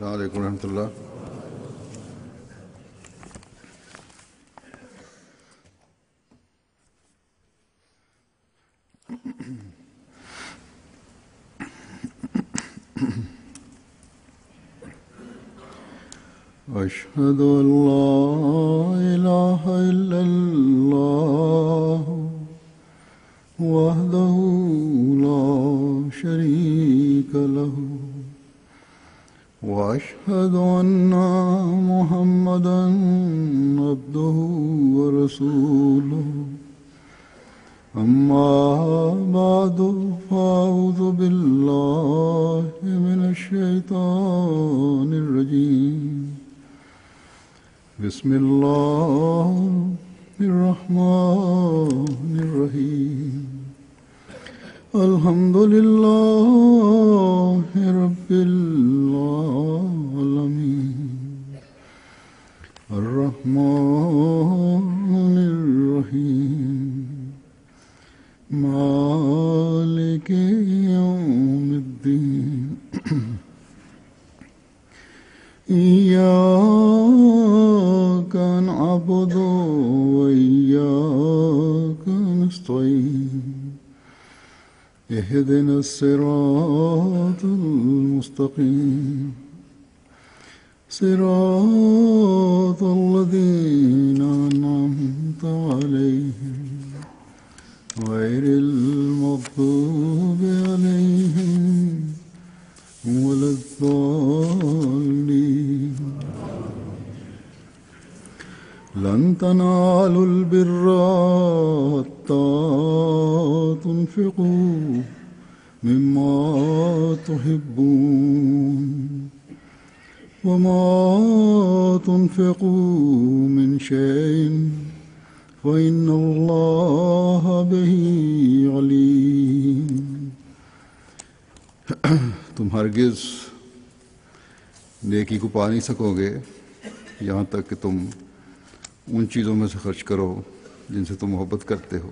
السلام علیکم ورحمۃ اللہ۔ أشهد أن لا إله إلا الله وحده لا شريك له وأشهد أن محمدا عبده ورسوله أما بعد فأعوذ بالله من الشيطان الرجيم بسم الله الرحمن الرحيم الحمد لله رب العالمين الرحمن الرحيم مالك يوم الدين إياك نعبد وإياك نستعين اهدنا الصراط المستقيم صراط الذين أنعمت عليهم غير المغضوب عليهم ولا الضالين لن تنالوا البر حتى تنفقوا مما تحبون وما تنفقوا من شيء فإن الله به عليم۔ تم ہرگز نیکی کو پا نہیں سکو گے یہاں تک کہ تم ان چیزوں میں سے خرچ کرو جن سے تم محبت کرتے ہو،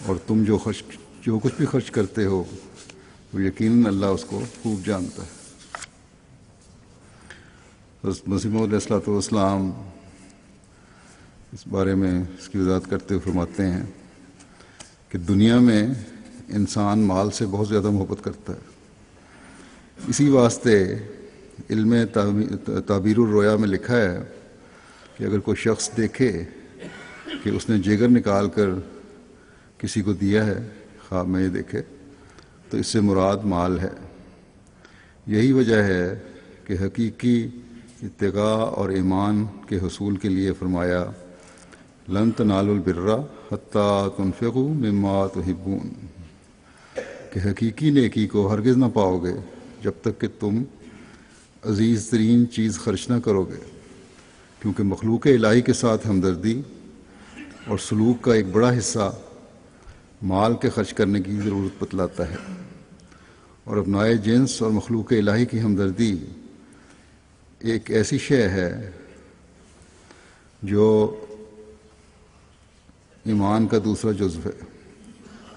اور تم جو کچھ بھی خرچ کرتے ہو وہ یقیناً اللہ اس کو خوب جانتا ہے۔ حضرت مسیح موعود علیہ الصلوۃ والسلام اس بارے میں اس کی وضاحت کرتے ہوئے فرماتے ہیں کہ دنیا میں انسان مال سے بہت زیادہ محبت کرتا ہے، اسی واسطے علم تعبیر الرؤیا میں لکھا ہے کہ اگر کوئی شخص دیکھے کہ اس نے جگر نکال کر کسی کو دیا ہے، خواب میں یہ دیکھے، تو اس سے مراد مال ہے۔ یہی وجہ ہے کہ حقیقی اتقاء اور ایمان کے حصول کے لیے فرمایا لن تنالوا البر حتی تنفقوا مما تحبون، کہ حقیقی نیکی کو ہرگز نہ پاؤ گے جب تک کہ تم عزیز ترین چیز خرچ نہ کرو گے، کیونکہ مخلوق الہی کے ساتھ ہمدردی اور سلوک کا ایک بڑا حصہ مال کے خرچ کرنے کی ضرورت بتلاتا ہے، اور ابنائے جنس اور مخلوق الہی کی ہمدردی ایک ایسی شے ہے جو ایمان کا دوسرا جزو ہے،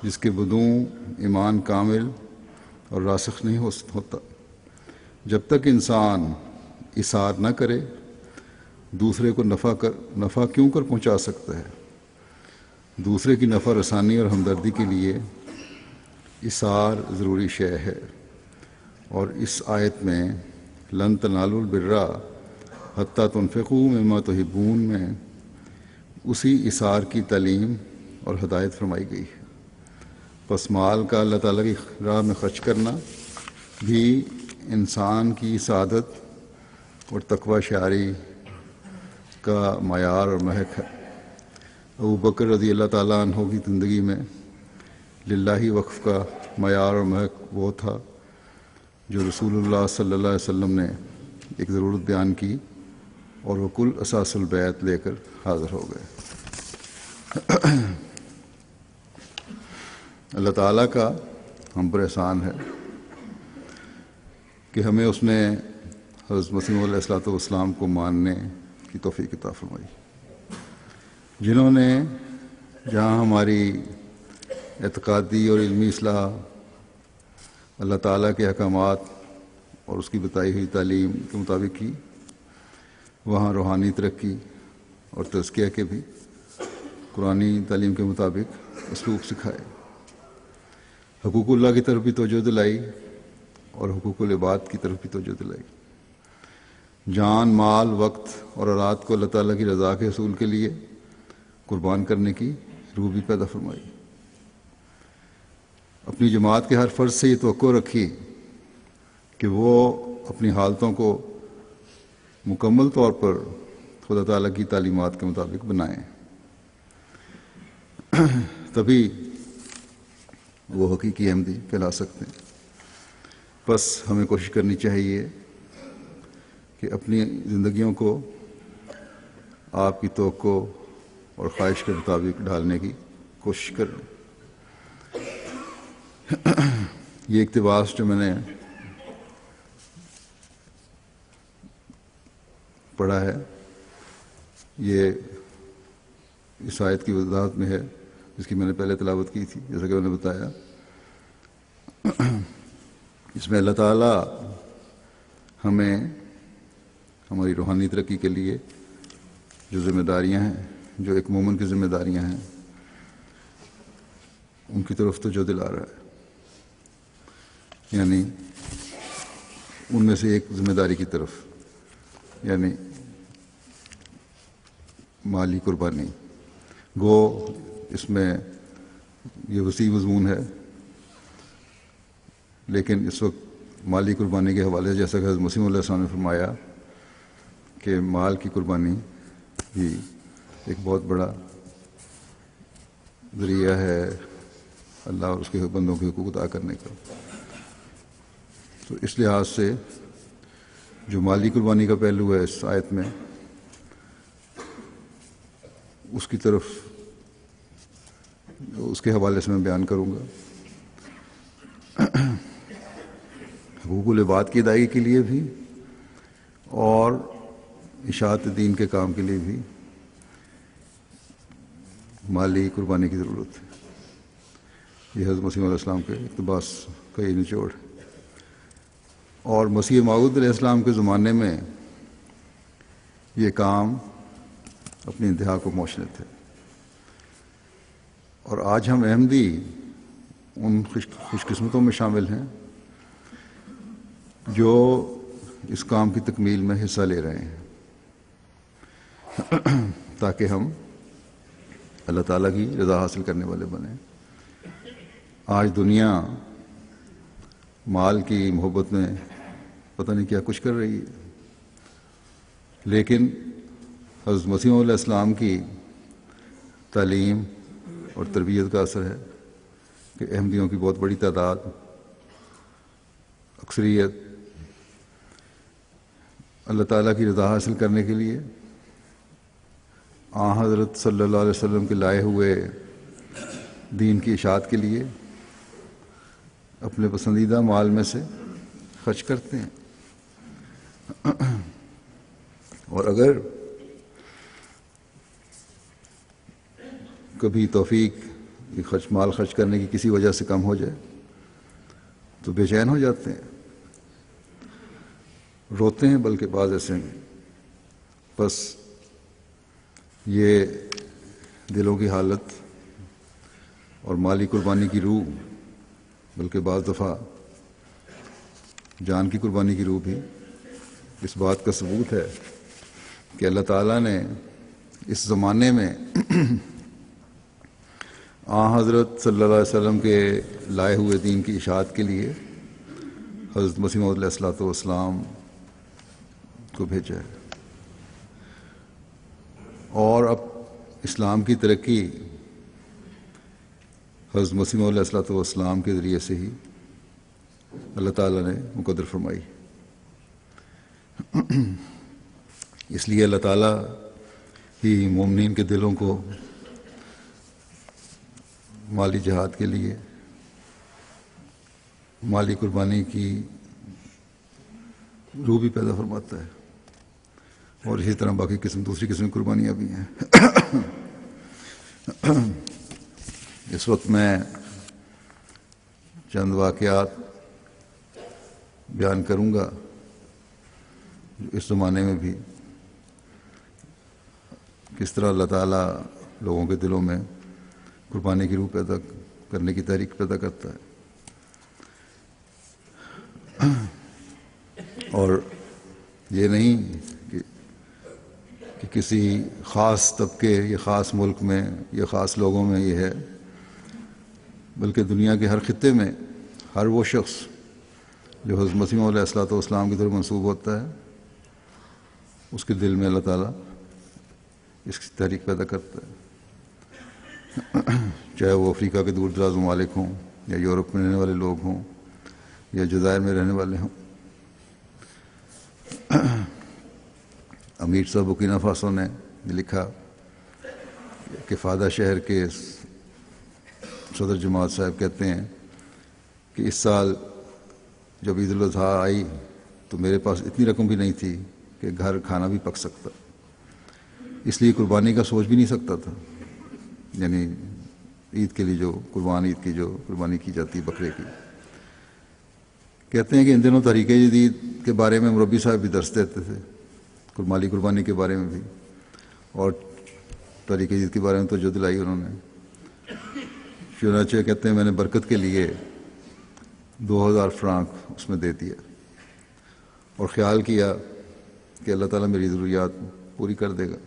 جس کے بدوں ایمان کامل اور راسخ نہیں ہوتا۔ جب تک انسان اثار نہ کرے دوسرے کو نفع کیوں کر پہنچا سکتا ہے؟ دوسرے کی نفع رسانی اور ہمدردی کے لیے اثار ضروری شے ہے، اور اس آیت میں لن تنالوا البر حتی تنفقوا مما تحبون میں اسی اثار کی تعلیم اور ہدایت فرمائی گئی ہے۔ پس مال کا اللہ تعالیٰ کی راہ میں خرچ کرنا بھی انسان کی سعادت اور تقوی شعاری کا معیار اور محک ہے۔ ابو بکر رضی اللہ تعالیٰ عنہ کی زندگی میں للہ وقف کا معیار اور محک وہ تھا جو رسول اللہ صلی اللہ علیہ وسلم نے ایک ضرورت بیان کی اور وہ کل اساس البیت لے کر حاضر ہو گئے۔ اللہ تعالیٰ کا ہم پر احسان ہے کہ ہمیں اس نے حضرت مسیح علیہ الصلوۃ والسلام کو ماننے کی توفیق عطا فرمائی، جنہوں نے جہاں ہماری اعتقادی اور علمی اصلاح اللہ تعالیٰ کے احکامات اور اس کی بتائی ہوئی تعلیم کے مطابق کی، وہاں روحانی ترقی اور تزکیہ کے بھی قرآنی تعلیم کے مطابق اسلوب سکھائے، حقوق اللہ کی طرف بھی توجہ دلائی اور حقوق العباد کی طرف بھی توجہ دلائی، جان، مال، وقت اور اولاد کو اللہ تعالیٰ کی رضا کے حصول کے لیے قربان کرنے کی روح بھی پیدا فرمائی، اپنی جماعت کے ہر فرد سے یہ توقع رکھی کہ وہ اپنی حالتوں کو مکمل طور پر خدا تعالیٰ کی تعلیمات کے مطابق بنائیں، تبھی وہ حقیقی احمدی کہلا سکتے ہیں۔ بس ہمیں کوشش کرنی چاہیے کہ اپنی زندگیوں کو آپ کی توقع اور خواہش کے مطابق ڈھالنے کی کوشش کریں۔ یہ اقتباس جو میں نے پڑھا ہے یہ اس آیت کی وضاحت میں ہے جس کی میں نے پہلے تلاوت کی تھی، جیسا کہ میں نے بتایا۔ اس میں اللہ تعالیٰ ہمیں ہماری روحانی ترقی کے لیے جو ذمہ داریاں ہیں، جو ایک مومن کی ذمہ داریاں ہیں، ان کی طرف توجہ دلا رہا ہے، یعنی ان میں سے ایک ذمہ داری کی طرف، یعنی مالی قربانی۔ گو اس میں یہ وسیع مضمون ہے، لیکن اس وقت مالی قربانی کے حوالے سے جیسا کہ حضرت مسیح علیہ السلام نے فرمایا کہ مال کی قربانی بھی ایک بہت بڑا ذریعہ ہے اللہ اور اس کے بندوں کے حقوق ادا کرنے کا۔ تو اس لحاظ سے جو مالی قربانی کا پہلو ہے اس آیت میں، اس کی طرف اس کے حوالے سے میں بیان کروں گا۔ حقوق العباد کی ادائیگی کے لیے بھی اور اشاعت دین کے کام کے لیے بھی مالی قربانی کی ضرورت ہے۔ یہ حضرت مسیح علیہ السلام کے اقتباس کا یہ نچوڑ ہے، اور مسیح موعود علیہ السلام کے زمانے میں یہ کام اپنی انتہا کو پہنچنے تھے، اور آج ہم احمدی ان خوش قسمتوں میں شامل ہیں جو اس کام کی تکمیل میں حصہ لے رہے ہیں، تاکہ ہم اللہ تعالیٰ کی رضا حاصل کرنے والے بنیں۔ آج دنیا مال کی محبت میں پتہ نہیں کیا کچھ کر رہی ہے، لیکن حضرت مسیح علیہ السلام کی تعلیم اور تربیت کا اثر ہے کہ احمدیوں کی بہت بڑی تعداد، اکثریت اللہ تعالیٰ کی رضا حاصل کرنے کے لیے آن حضرت صلی اللہ علیہ وسلم کے لائے ہوئے دین کی اشاعت کے لیے اپنے پسندیدہ مال میں سے خرچ کرتے ہیں، اور اگر کبھی توفیق یہ مال خرچ کرنے کی کسی وجہ سے کم ہو جائے تو بے چین ہو جاتے ہیں، روتے ہیں، بلکہ بعض ایسے ہیں۔ بس یہ دلوں کی حالت اور مالی قربانی کی روح، بلکہ بعض دفعہ جان کی قربانی کی روح بھی اس بات کا ثبوت ہے کہ اللہ تعالیٰ نے اس زمانے میں حضرت صلی اللہ علیہ وسلم کے لائے ہوئے دین کی اشاعت کے لیے حضرت مسیح موعود علیہ السلام کو بھیجا ہے، اور اب اسلام کی ترقی حضرت مسیح موعود علیہ السلام کے ذریعے سے ہی اللہ تعالیٰ نے مقدر فرمائی۔ اس لیے اللہ تعالیٰ ہی مومنین کے دلوں کو مالی جہاد کے لیے مالی قربانی کی روح بھی پیدا فرماتا ہے، اور اسی طرح باقی دوسری قسم کی قربانیاں بھی ہیں۔ اس وقت میں چند واقعات بیان کروں گا جو اس زمانے میں بھی کس طرح اللہ تعالیٰ لوگوں کے دلوں میں قربانی کی روح پیدا کرنے کی تحریک پیدا کرتا ہے. اور یہ نہیں کہ کسی خاص طبقے یا خاص ملک میں یا خاص لوگوں میں یہ ہے، بلکہ دنیا کے ہر خطے میں ہر وہ شخص جو حضرت مسیح موعود علیہ الصلوۃ والسلام کی طرف منسوب ہوتا ہے اس کے دل میں اللہ تعالیٰ اس کی تحریک پیدا کرتا ہے، چاہے وہ افریقہ کے دور دراز ممالک ہوں یا یورپ میں رہنے والے لوگ ہوں یا جزائر میں رہنے والے ہوں. امیر صاحب بورکینا فاسو نے لکھا کہ فادہ شہر کے صدر جماعت صاحب کہتے ہیں کہ اس سال جب عید الاضحیٰ آئی تو میرے پاس اتنی رقم بھی نہیں تھی کہ گھر کھانا بھی پک سکتا، اس لیے قربانی کا سوچ بھی نہیں سکتا تھا، یعنی عید کے لیے جو عید کی جو قربانی کی جاتی ہے بکرے کی. کہتے ہیں کہ ان دنوں تحریک جدید کے بارے میں مربی صاحب بھی درس دیتے تھے، مالی قربانی کے بارے میں بھی، اور تحریک جدید کے بارے میں توجہ دلائی انہوں نے. چنانچہ کہتے ہیں میں نے برکت کے لیے 2000 فرانک اس میں دے دیا اور خیال کیا کہ اللہ تعالیٰ میری ضروریات پوری کر دے گا.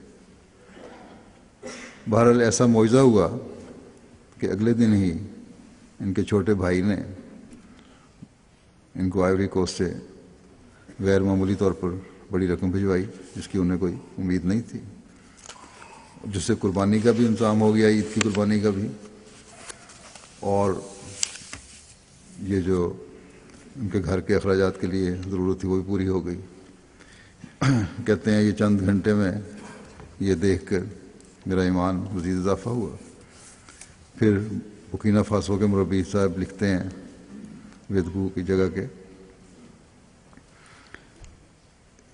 بہرحال ایسا معجزہ ہوا کہ اگلے دن ہی ان کے چھوٹے بھائی نے ان کو آئیوری کوسٹ سے غیر معمولی طور پر بڑی رقم بھجوائی جس کی انہیں کوئی امید نہیں تھی، جس سے قربانی کا بھی انتظام ہو گیا، عید کی قربانی کا بھی، اور یہ جو ان کے گھر کے اخراجات کے لیے ضرورت تھی وہ بھی پوری ہو گئی. کہتے ہیں یہ چند گھنٹے میں یہ دیکھ کر میرا ایمان مزید اضافہ ہوا. پھر بورکینا فاسو کے مربی صاحب لکھتے ہیں ویدگو کی جگہ کے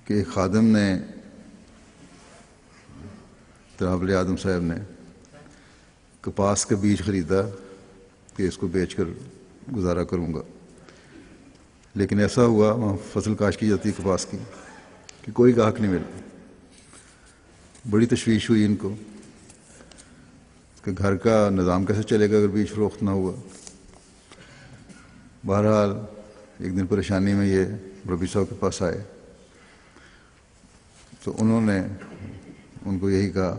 کہ ایک خادم نے ترابل آدم صاحب نے کپاس کا بیج خریدا کہ اس کو بیچ کر گزارا کروں گا، لیکن ایسا ہوا وہاں فصل کاشت کی جاتی ہے کپاس کی کہ کوئی گاہک نہیں ملا. بڑی تشویش ہوئی ان کو کہ گھر کا نظام کیسے چلے گا اگر بیج فروخت نہ ہوا. بہرحال ایک دن پریشانی میں یہ مربی صاحب کے پاس آئے تو انہوں نے ان کو یہی کہا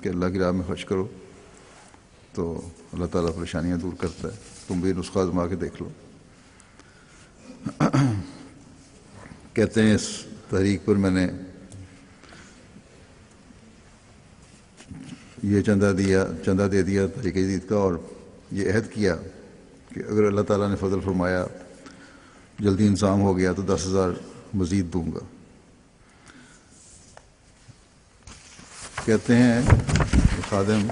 کہ اللہ کی راہ میں خرچ کرو تو اللہ تعالیٰ پریشانیاں دور کرتا ہے، تم بھی نسخہ آزما کے دیکھ لو. کہتے ہیں اس تحریک پر میں نے یہ چندہ دے دیا تحریک جدید کا، اور یہ عہد کیا کہ اگر اللہ تعالیٰ نے فضل فرمایا جلدی انضام ہو گیا تو 10,000 مزید دوں گا. کہتے ہیں کہ خادم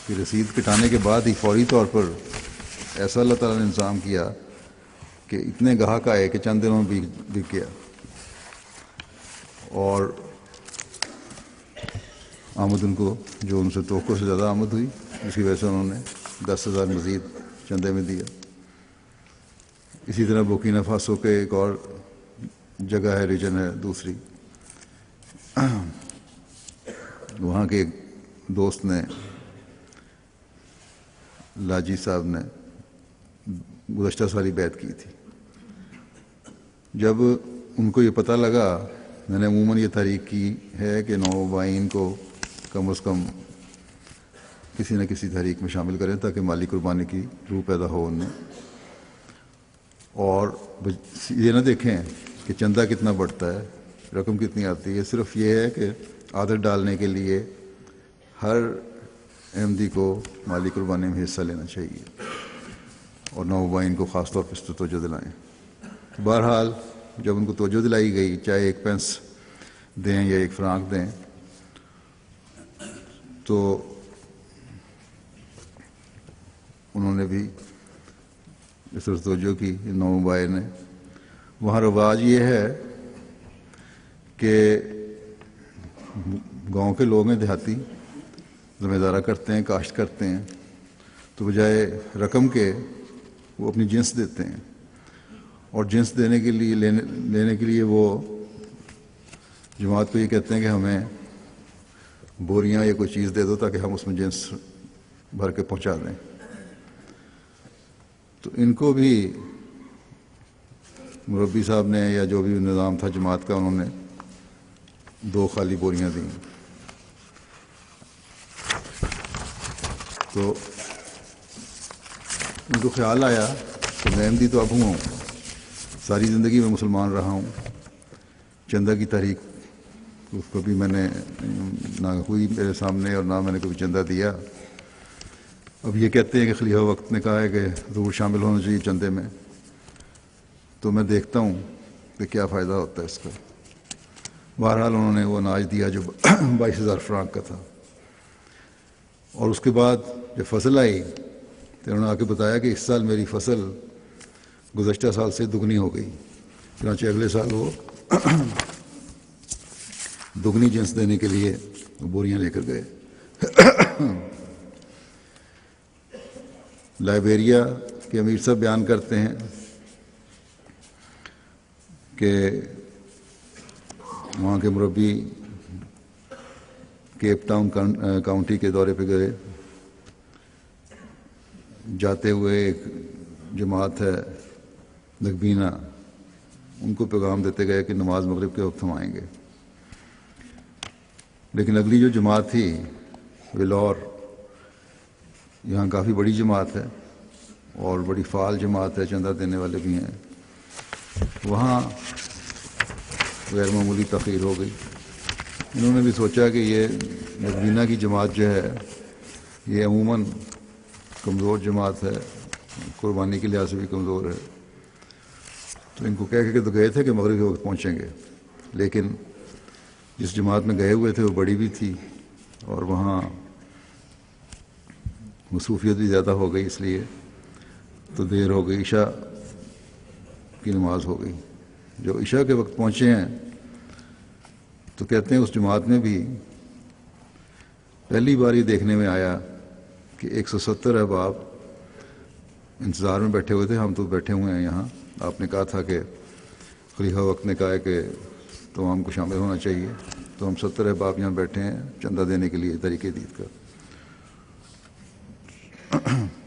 کی رسید کٹانے کے بعد ہی فوری طور پر ایسا اللہ تعالیٰ نے انتظام کیا کہ اتنے گاہک آئے کہ چند دنوں میں بک گیا، اور آمد ان کو جو ان سے توقع سے زیادہ آمد ہوئی، جس کی وجہ سے انہوں نے 10,000 مزید چندے میں دیا. اسی طرح بورکینا فاسو کے ایک اور جگہ ہے، ریجن ہے دوسری، وہاں کے ایک دوست نے لاجی صاحب نے گزشتہ سالی بیعت کی تھی. جب ان کو یہ پتہ لگا، میں نے عموماً یہ تحریک کی ہے کہ نوآبائین کو کم از کم کسی نہ کسی تحریک میں شامل کریں تاکہ مالی قربانی کی روح پیدا ہو ان میں، اور یہ نہ دیکھیں کہ چندہ کتنا بڑھتا ہے، رقم کتنی آتی ہے. صرف یہ ہے کہ عادت ڈالنے کے لیے ہر احمدی کو مالی قربانی میں حصہ لینا چاہیے اور نوآبائین کو خاص طور پر اس توجہ دلائیں. بہرحال جب ان کو توجہ دلائی گئی، چاہے 1 پینس دیں یا 1 فرانک دیں، تو انہوں نے بھی اس طرح توجہ کی نوآبائین نے. وہاں رواج یہ ہے کہ گاؤں کے لوگ ہیں، دیہاتی ذمہ دارہ کرتے ہیں، کاشت کرتے ہیں، تو بجائے رقم کے وہ اپنی جنس دیتے ہیں، اور جنس دینے کے لیے لینے کے لیے وہ جماعت کو یہ کہتے ہیں کہ ہمیں بوریاں یا کوئی چیز دے دو تاکہ ہم اس میں جنس بھر کے پہنچا دیں. تو ان کو بھی مربی صاحب نے یا جو بھی نظام تھا جماعت کا انہوں نے 2 خالی بوریاں دیں. تو ان کو خیال آیا کہ میں احمدی تو اب ہوں، ساری زندگی میں مسلمان رہا ہوں، چندہ کی تحریک اس کو بھی میں نے نہ ہوئی میرے سامنے اور نہ میں نے کبھی چندہ دیا. اب یہ کہتے ہیں کہ خلیفہ وقت نے کہا ہے کہ ضرور شامل ہونا چاہیے چندے میں، تو میں دیکھتا ہوں کہ کیا فائدہ ہوتا ہے اس کا. بہرحال انہوں نے وہ اناج دیا جو 22,000 فرانک کا تھا. اور اس کے بعد جب فصل آئی تو انہوں نے آ کے بتایا کہ اس سال میری فصل گزشتہ سال سے دگنی ہو گئی. چنانچہ اگلے سال وہ دگنی جنس دینے کے لیے بوریاں لے کر گئے. لائبیریا کے امیر صاحب بیان کرتے ہیں کہ وہاں کے مربی کیپ ٹاؤن کاؤنٹی کے دورے پہ گئے. جاتے ہوئے ایک جماعت ہے لگبینہ، ان کو پیغام دیتے گئے کہ نماز مغرب کے وقت ہم آئیں گے. لیکن اگلی جو جماعت تھی ویلور، یہاں کافی بڑی جماعت ہے اور بڑی فعال جماعت ہے، چندہ دینے والے بھی ہیں، وہاں غیر معمولی تاخیر ہو گئی. انہوں نے بھی سوچا کہ یہ لگبینہ کی جماعت جو ہے یہ عموماً کمزور جماعت ہے، قربانی کے لحاظ سے بھی کمزور ہے. تو ان کو کہہ کے تو گئے تھے کہ مغرب کے وقت پہنچیں گے، لیکن جس جماعت میں گئے ہوئے تھے وہ بڑی بھی تھی اور وہاں مصروفیت بھی زیادہ ہو گئی، اس لیے تو دیر ہو گئی، عشاء کی نماز ہو گئی. جو عشاء کے وقت پہنچے ہیں تو کہتے ہیں اس جماعت میں بھی پہلی بار یہ دیکھنے میں آیا کہ 170 احباب انتظار میں بیٹھے ہوئے تھے. ہم تو بیٹھے ہوئے ہیں یہاں، آپ نے کہا تھا کہ خلیفہ وقت نے کہا ہے کہ تمام کو شامل ہونا چاہیے، تو ہم 70 احباب یہاں بیٹھے ہیں چندہ دینے کے لیے طریقہ دید کا.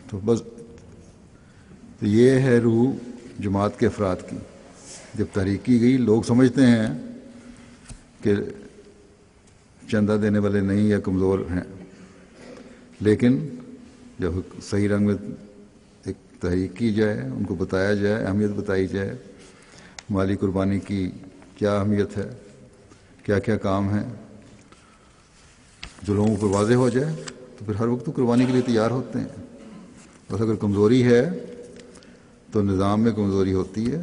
تو بس تو یہ ہے روح جماعت کے افراد کی. جب تحریک کی گئی لوگ سمجھتے ہیں کہ چندہ دینے والے نہیں یا کمزور ہیں، لیکن جب صحیح رنگ میں ایک تحریک کی جائے، ان کو بتایا جائے، اہمیت بتائی جائے، مالی قربانی کی کیا اہمیت ہے، کیا کیا کام ہیں، جو لوگوں کو واضح ہو جائے تو پھر ہر وقت قربانی کے لیے تیار ہوتے ہیں. بس اگر کمزوری ہے تو نظام میں کمزوری ہوتی ہے،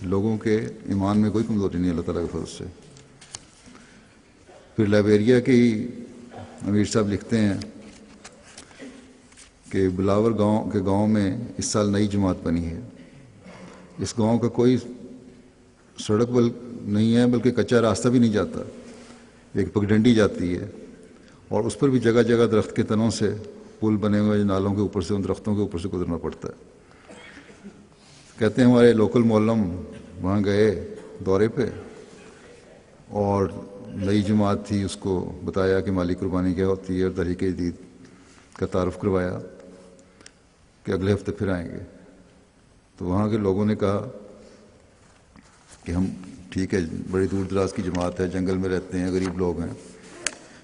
لوگوں کے ایمان میں کوئی کمزوری نہیں اللہ تعالیٰ کے فضل سے. پھر لائبیریا کی امیر صاحب لکھتے ہیں کہ بلاور گاؤں میں اس سال نئی جماعت بنی ہے. اس گاؤں کا کوئی سڑک نہیں ہے، بلکہ کچا راستہ بھی نہیں جاتا، ایک پگڈنڈی جاتی ہے اور اس پر بھی جگہ جگہ درخت کے تنوں سے پل بنے ہوئے نالوں کے اوپر سے، ان درختوں کے اوپر سے گزرنا پڑتا ہے. کہتے ہیں ہمارے لوکل مولم وہاں گئے دورے پہ اور نئی جماعت تھی، اس کو بتایا کہ مالی قربانی کیا ہوتی ہے اور طریقہ جدید کا تعارف کروایا کہ اگلے ہفتے پھر آئیں گے. تو وہاں کے لوگوں نے کہا کہ ہم ٹھیک ہے، بڑی دور دراز کی جماعت ہے، جنگل میں رہتے ہیں، غریب لوگ ہیں،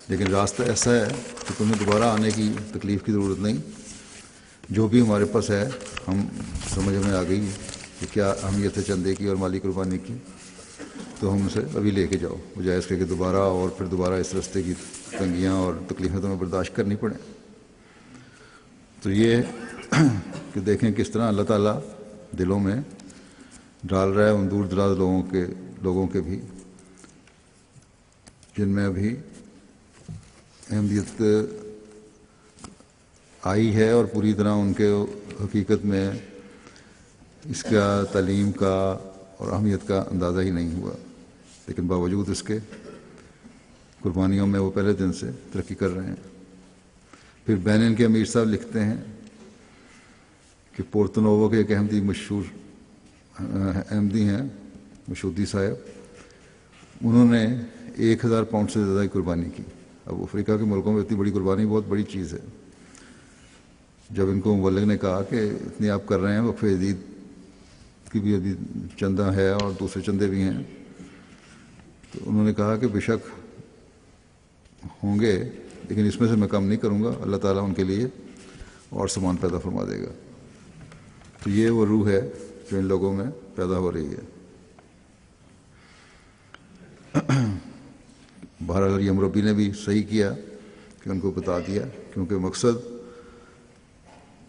لیکن راستہ ایسا ہے کہ تمہیں دوبارہ آنے کی تکلیف کی ضرورت نہیں. جو بھی ہمارے پاس ہے ہم سمجھ میں آ گئی کہ کیا اہمیت ہے چندے کی اور مالی قربانی کی، تو ہم اسے ابھی لے کے جاؤ، بجائے اس کے کہ دوبارہ اور پھر دوبارہ اس راستے کی تنگیاں اور تکلیفیں تمہیں برداشت کرنی پڑیں. تو یہ کہ دیکھیں کس طرح اللہ تعالیٰ دلوں میں ڈال رہا ہے ان دور دراز لوگوں کے بھی، جن میں ابھی احمدیت آئی ہے اور پوری طرح ان کے حقیقت میں اس کا تعلیم کا اور اہمیت کا اندازہ ہی نہیں ہوا، لیکن باوجود اس کے قربانیوں میں وہ پہلے دن سے ترقی کر رہے ہیں. پھر بینن کے امیر صاحب لکھتے ہیں کہ پورتونوو کے ایک احمدی مشہور احمدی ہیں مشودی صاحب، انہوں نے 1000 پاؤنڈ سے زیادہ کی قربانی کی. اب افریقہ کے ملکوں میں اتنی بڑی قربانی بہت بڑی چیز ہے. جب ان کو مبلغ نے کہا کہ اتنی آپ کر رہے ہیں، وقف جدید کی بھی ابھی چندہ ہے اور دوسرے چندے بھی ہیں، تو انہوں نے کہا کہ بے شک ہوں گے، لیکن اس میں سے میں کم نہیں کروں گا، اللہ تعالیٰ ان کے لیے اور سامان پیدا فرما دے گا. تو یہ وہ روح ہے جو ان لوگوں میں پیدا ہو رہی ہے. بہرحال یہ مربی نے بھی صحیح کیا کہ ان کو بتا دیا، کیونکہ مقصد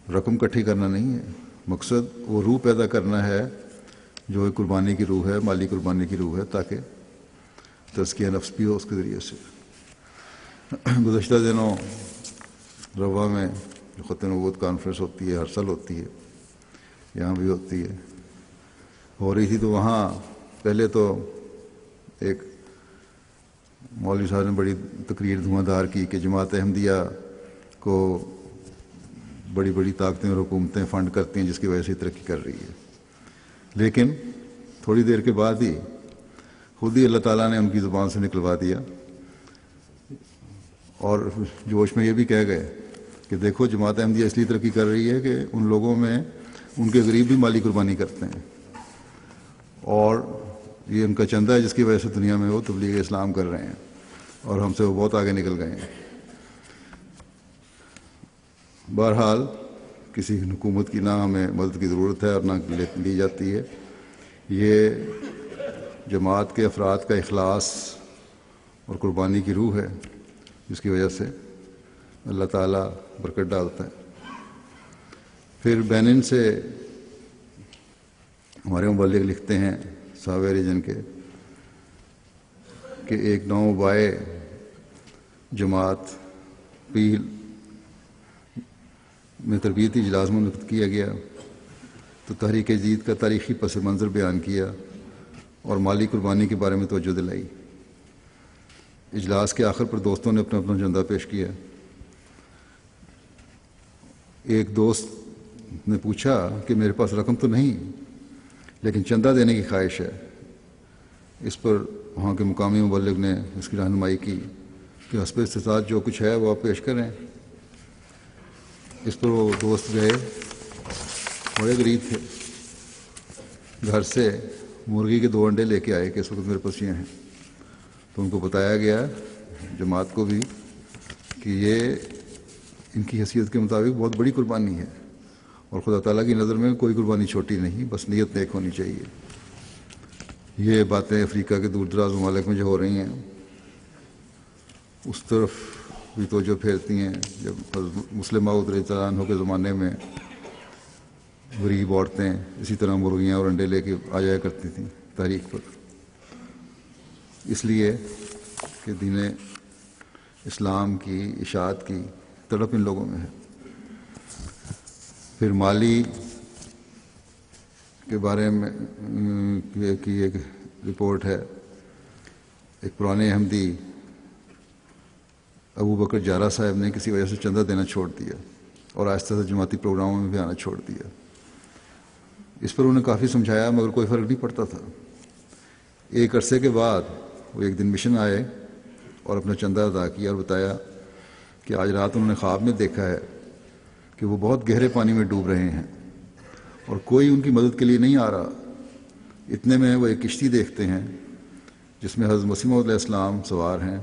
رقم اکٹھی کرنا نہیں ہے، مقصد وہ روح پیدا کرنا ہے جو ایک قربانی کی روح ہے، مالی قربانی کی روح ہے، تاکہ تزکیہ نفس بھی ہو اس کے ذریعے سے. گزشتہ دنوں روا میں جو ختم نبوت کانفرنس ہوتی ہے، ہر سال ہوتی ہے، یہاں بھی ہوتی ہے، ہو رہی تھی. تو وہاں پہلے تو ایک مولوی صاحب نے بڑی تقریر دھواں دھار کی کہ جماعت احمدیہ کو بڑی بڑی طاقتیں اور حکومتیں فنڈ کرتی ہیں، جس کی وجہ سے ترقی کر رہی ہے. لیکن تھوڑی دیر کے بعد ہی خود ہی اللہ تعالیٰ نے ان کی زبان سے نکلوا دیا، اور جوش میں یہ بھی کہہ گئے کہ دیکھو جماعت احمدیہ اس لیے ترقی کر رہی ہے کہ ان لوگوں میں ان کے غریب بھی مالی قربانی کرتے ہیں، اور یہ ان کا چندہ ہے جس کی وجہ سے دنیا میں وہ تبلیغ اسلام کر رہے ہیں، اور ہم سے وہ بہت آگے نکل گئے ہیں. بہرحال کسی حکومت کی نہ ہمیں مدد کی ضرورت ہے اور نہ لی جاتی ہے. یہ جماعت کے افراد کا اخلاص اور قربانی کی روح ہے جس کی وجہ سے اللہ تعالیٰ برکت ڈالتا ہے. پھر بینن سے ہمارے مبلغ لکھتے ہیں صحابہ ریجن کے کہ ایک نوبائے جماعت پیل میں تربیتی اجلاس منعقد کیا گیا، تو تحریک جدید کا تاریخی پس منظر بیان کیا اور مالی قربانی کے بارے میں توجہ دلائی. اجلاس کے آخر پر دوستوں نے اپنا اپنا چندہ پیش کیا. ایک دوست نے پوچھا کہ میرے پاس رقم تو نہیں لیکن چندہ دینے کی خواہش ہے. اس پر وہاں کے مقامی مبلغ نے اس کی رہنمائی کی کہ حسب استطاعت جو کچھ ہے وہ آپ پیش کریں. اس پر وہ دوست گئے، بڑے غریب تھے، گھر سے مرغی کے 2 انڈے لے کے آئے کہ اس وقت میرے پاس یہ ہیں. تو ان کو بتایا گیا جماعت کو بھی کہ یہ ان کی حیثیت کے مطابق بہت بڑی قربانی ہے، اور خدا تعالیٰ کی نظر میں کوئی قربانی چھوٹی نہیں، بس نیت نیک ہونی چاہیے. یہ باتیں افریقہ کے دور دراز ممالک میں جو ہو رہی ہیں اس طرف بھی توجہ پھیرتی ہیں. جب مسلم معود رضی اللہ عنہ کے زمانے میں غریب عورتیں اسی طرح مرغیاں اور انڈے لے کے آ جایا کرتی تھیں تاریخ پر، اس لیے کہ دین اسلام کی اشاعت کی تڑپ ان لوگوں میں ہے. پھر مالی کے بارے میں کی ایک رپورٹ ہے. ایک پرانے احمدی ابو بکر جارہ صاحب نے کسی وجہ سے چندہ دینا چھوڑ دیا اور آہستہ سے جماعتی پروگراموں میں بھی آنا چھوڑ دیا. اس پر انہوں نے کافی سمجھایا مگر کوئی فرق نہیں پڑتا تھا. ایک عرصے کے بعد وہ ایک دن مشن آئے اور اپنا چندہ ادا کیا اور بتایا کہ آج رات انہوں نے خواب میں دیکھا ہے کہ وہ بہت گہرے پانی میں ڈوب رہے ہیں اور کوئی ان کی مدد کے لیے نہیں آ رہا. اتنے میں وہ ایک کشتی دیکھتے ہیں جس میں حضرت مسیح موعود علیہ السلام سوار ہیں.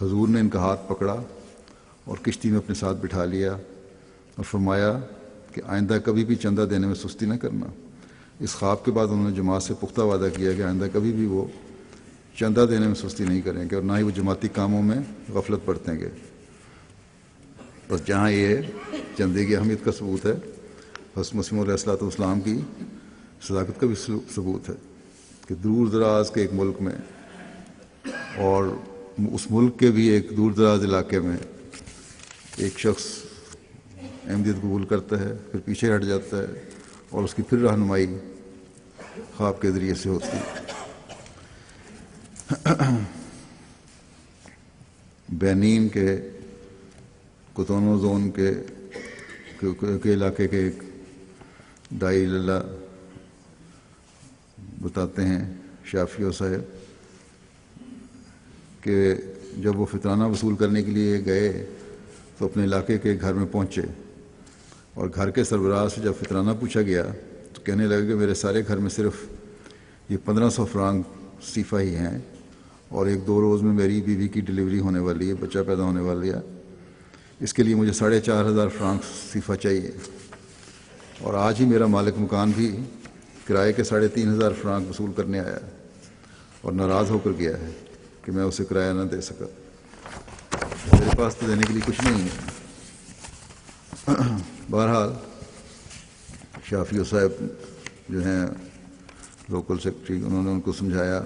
حضور نے ان کا ہاتھ پکڑا اور کشتی میں اپنے ساتھ بٹھا لیا اور فرمایا کہ آئندہ کبھی بھی چندہ دینے میں سستی نہ کرنا. اس خواب کے بعد انہوں نے جماعت سے پختہ وعدہ کیا کہ آئندہ کبھی بھی وہ چندہ دینے میں سستی نہیں کریں گے اور نہ ہی وہ جماعتی کاموں میں غفلت برتیں گے. بس جہاں یہ چندے کی اہمیت کا ثبوت ہے، حضرت مسیح علیہ الصلوۃ والسلام کی صداقت کا بھی ثبوت ہے کہ دور دراز کے ایک ملک میں اور اس ملک کے بھی ایک دور دراز علاقے میں ایک شخص احمدیت قبول کرتا ہے، پھر پیچھے ہٹ جاتا ہے اور اس کی پھر رہنمائی خواب کے ذریعے سے ہوتی ہے. بینین کے کوتونو زون کے علاقے کے ایک دائی اللہ بتاتے ہیں شافعی صاحب کہ جب وہ فطرانہ وصول کرنے کے لیے گئے تو اپنے علاقے کے گھر میں پہنچے، اور گھر کے سربراہ سے جب فطرانہ پوچھا گیا تو کہنے لگے کہ میرے سارے گھر میں صرف یہ 1500 فرانک صیفہ ہی ہیں، اور 1-2 روز میں میری بیوی کی ڈلیوری ہونے والی ہے، بچہ پیدا ہونے والی ہے، اس کے لیے مجھے 4500 فرانک صیفہ چاہیے، اور آج ہی میرا مالک مکان بھی کرائے کے 3500 فرانک وصول کرنے آیا ہے اور ناراض ہو کر گیا ہے کہ میں اسے کرایہ نہ دے سکا، میرے پاس تو دینے کے لیے کچھ نہیں ہے۔ بہرحال شافعی صاحب جو ہیں لوکل سیکرٹری، انہوں نے ان کو سمجھایا،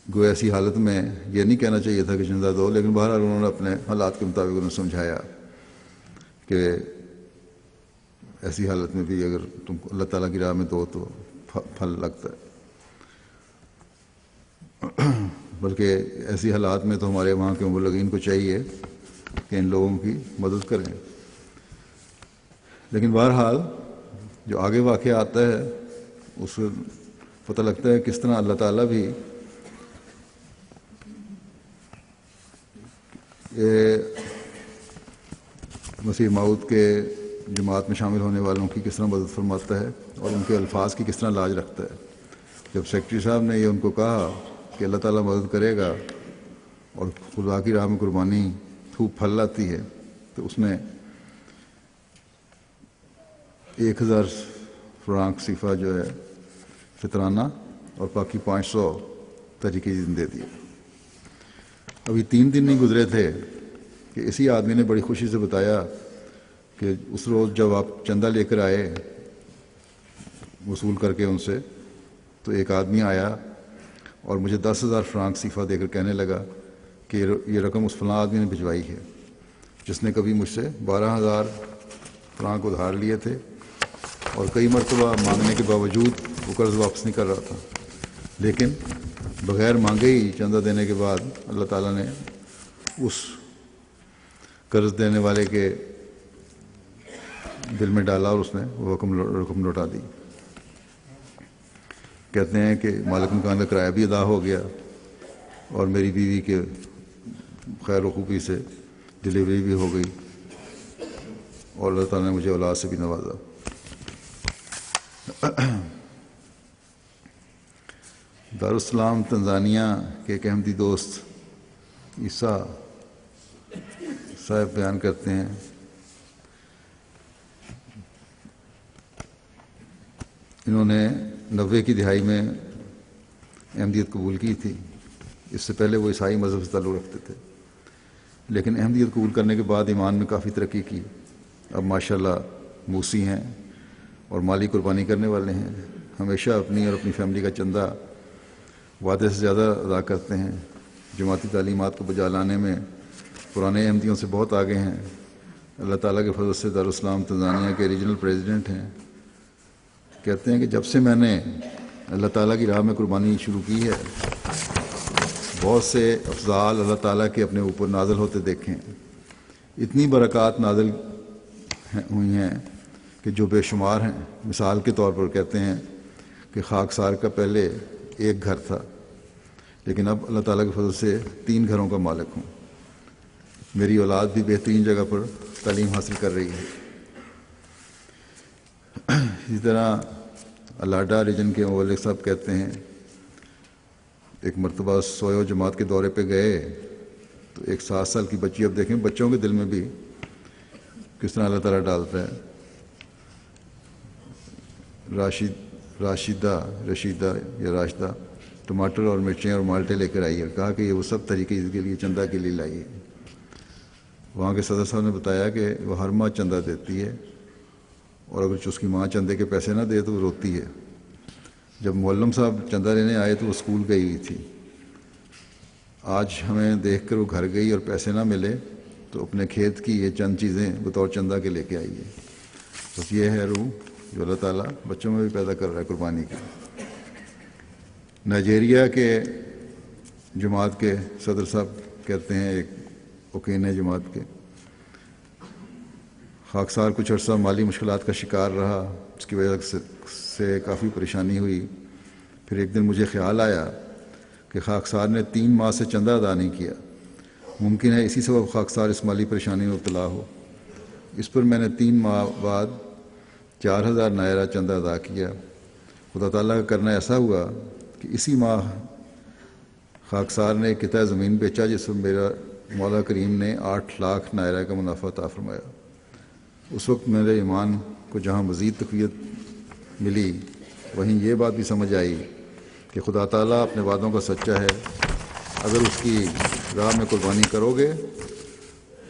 گو ایسی حالت میں یہ نہیں کہنا چاہیے تھا کہ چندہ دو، لیکن بہرحال انہوں نے اپنے حالات کے مطابق انہیں سمجھایا کہ ایسی حالت میں بھی اگر تم کو اللہ تعالیٰ کی راہ میں دو تو پھل لگتا ہے، بلکہ ایسی حالات میں تو ہمارے وہاں کے مبلغین کو چاہیے کہ ان لوگوں کی مدد کریں۔ لیکن بہرحال جو آگے واقعہ آتا ہے اس سے پتہ لگتا ہے کس طرح اللہ تعالیٰ بھی مسیح موعود کے جماعت میں شامل ہونے والوں کی کس طرح مدد فرماتا ہے اور ان کے الفاظ کی کس طرح لاج رکھتا ہے۔ جب سیکرٹری صاحب نے یہ ان کو کہا کہ اللہ تعالیٰ مدد کرے گا اور خدا کی راہ میں قربانی خوب پھل لاتی ہے، تو اس نے 1000 فرانک صیفہ جو ہے فطرانہ اور باقی 500 طریقے دے دیے۔ ابھی 3 دن نہیں گزرے تھے کہ اسی آدمی نے بڑی خوشی سے بتایا کہ اس روز جب آپ چندہ لے کر آئے وصول کر کے ان سے، تو ایک آدمی آیا اور مجھے 10,000 فرانک صیفہ دے کر کہنے لگا کہ یہ رقم اس فلاں آدمی نے بھجوائی ہے جس نے کبھی مجھ سے 12,000 فرانک ادھار لیے تھے اور کئی مرتبہ مانگنے کے باوجود وہ قرض واپس نہیں کر رہا تھا، لیکن بغیر مانگے ہی چندہ دینے کے بعد اللہ تعالیٰ نے اس قرض دینے والے کے دل میں ڈالا اور اس نے وہ رقم لوٹا دی۔ کہتے ہیں کہ مالک مکان کا کرایہ بھی ادا ہو گیا اور میری بیوی کے خیر و خوبی سے ڈلیوری بھی ہو گئی اور اللہ تعالیٰ نے مجھے اولاد سے بھی نوازا۔ دارالسلام تنزانیہ کے ایک احمدی دوست عیسیٰ صاحب بیان کرتے ہیں انہوں نے 90 کی دہائی میں احمدیت قبول کی تھی۔ اس سے پہلے وہ عیسائی مذہب سے تعلق رکھتے تھے، لیکن احمدیت قبول کرنے کے بعد ایمان میں کافی ترقی کی۔ اب ماشاءاللہ موسی ہیں اور مالی قربانی کرنے والے ہیں، ہمیشہ اپنی اور اپنی فیملی کا چندہ وعدے سے زیادہ ادا کرتے ہیں، جماعتی تعلیمات کو بجا لانے میں پرانے احمدیوں سے بہت آگے ہیں۔ اللہ تعالیٰ کے فضل سے دارالسلام تنزانیہ کے ریجنل پریزیڈنٹ ہیں۔ کہتے ہیں کہ جب سے میں نے اللہ تعالیٰ کی راہ میں قربانی شروع کی ہے، بہت سے افضال اللہ تعالیٰ کے اپنے اوپر نازل ہوتے دیکھے ہیں، اتنی برکات نازل ہوئی ہیں کہ جو بے شمار ہیں۔ مثال کے طور پر کہتے ہیں کہ خاکسار کا پہلے ایک گھر تھا، لیکن اب اللہ تعالیٰ کے فضل سے 3 گھروں کا مالک ہوں۔ میری اولاد بھی بہترین جگہ پر تعلیم حاصل کر رہی ہے۔ اسی طرح الاڈا ریجن کے مولک صاحب کہتے ہیں ایک مرتبہ سویو جماعت کے دورے پہ گئے تو ایک 7 سال کی بچی، اب دیکھیں بچوں کے دل میں بھی کس طرح اللہ تعالیٰ ڈالتا ہے، رشیدہ یا راشدہ ٹماٹر اور مرچیں اور مالٹے لے کر آئی ہے، کہا کہ یہ وہ سب طریقے کے لیے چندہ کے لیے لائی ہے۔ وہاں کے صدر صاحب نے بتایا کہ وہ ہر ماہ چندہ دیتی ہے اور اگر اس کی ماں چندے کے پیسے نہ دے تو وہ روتی ہے۔ جب معلم صاحب چندہ لینے آئے تو وہ اسکول گئی ہوئی تھی۔ آج ہمیں دیکھ کر وہ گھر گئی اور پیسے نہ ملے تو اپنے کھیت کی یہ چند چیزیں بطور چندہ کے لے کے آئی ہے۔ بس یہ ہے روح جو اللہ تعالیٰ بچوں میں بھی پیدا کر رہا ہے قربانی کی۔ نائجیریا کے جماعت کے صدر صاحب کہتے ہیں، ایک اوکینے جماعت کے، خاکسار کچھ عرصہ مالی مشکلات کا شکار رہا، اس کی وجہ سے سے کافی پریشانی ہوئی. پھر ایک دن مجھے خیال آیا کہ خاکسار نے 3 ماہ سے چندہ ادا نہیں کیا، ممکن ہے اسی سبب خاکسار اس مالی پریشانی میں مبتلا ہو. اس پر میں نے 3 ماہ بعد 4000 نائرہ چندہ ادا کیا. خدا تعالیٰ کا کرنا ایسا ہوا کہ اسی ماہ خاکسار نے ایک قطعہ زمین بیچا جس پر میرا مولا کریم نے 8 لاکھ نائرہ کا منافع عطا فرمایا. اس وقت میرے ایمان کو جہاں مزید تقویت ملی، وہیں یہ بات بھی سمجھ آئی کہ خدا تعالیٰ اپنے وعدوں کا سچا ہے. اگر اس کی راہ میں قربانی کرو گے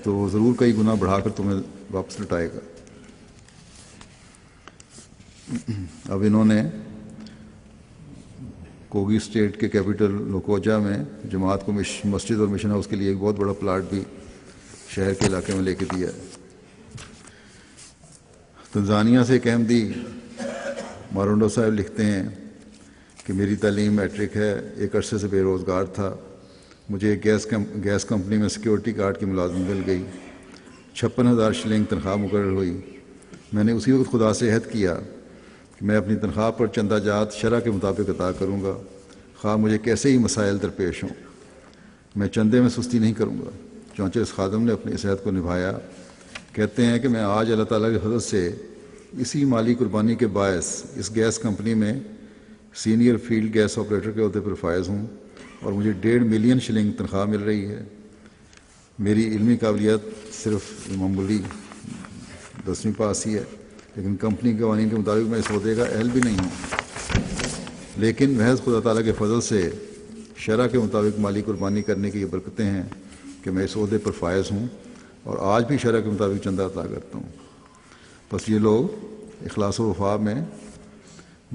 تو ضرور کئی گنا بڑھا کر تمہیں واپس لٹائے گا. اب انہوں نے کوگی اسٹیٹ کے کیپٹل لوکوجا میں جماعت کو مسجد اور مشن ہاؤس کے لیے ایک بہت بڑا پلاٹ بھی شہر کے علاقے میں لے کے دیا ہے. تنزانیہ سے ایک احمدی مارونڈو صاحب لکھتے ہیں کہ میری تعلیم میٹرک ہے، ایک عرصے سے بے روزگار تھا. مجھے ایک گیس کمپنی میں سیکیورٹی گارڈ کی ملازمت مل گئی. 56,000 شلنگ تنخواہ مقرر ہوئی. میں نے اسی وقت خدا سے عہد کیا کہ میں اپنی تنخواہ پر چندہ جات شرع کے مطابق عطا کروں گا، خواہ مجھے کیسے ہی مسائل درپیش ہوں. میں چندے میں سستی نہیں کروں گا. چونچہ اس خادم نے اپنی اس عہد کو نبھایا. کہتے ہیں کہ میں آج اللہ تعالیٰ کے فضل سے اسی مالی قربانی کے باعث اس گیس کمپنی میں سینئر فیلڈ گیس آپریٹر کے عہدے پر فائز ہوں اور مجھے 1.5 ملین شلنگ تنخواہ مل رہی ہے. میری علمی قابلیت صرف معمولی 10ویں پاس ہی ہے، لیکن کمپنی کے قوانین کے مطابق میں اس عہدے کا اہل بھی نہیں ہوں. لیکن محض خدا تعالیٰ کے فضل سے شرع کے مطابق مالی قربانی کرنے کی یہ برکتیں ہیں کہ میں اس عہدے پر فائز ہوں اور آج بھی شرع کے مطابق چندہ عطا کرتا ہوں. بس یہ لوگ اخلاص و وفا میں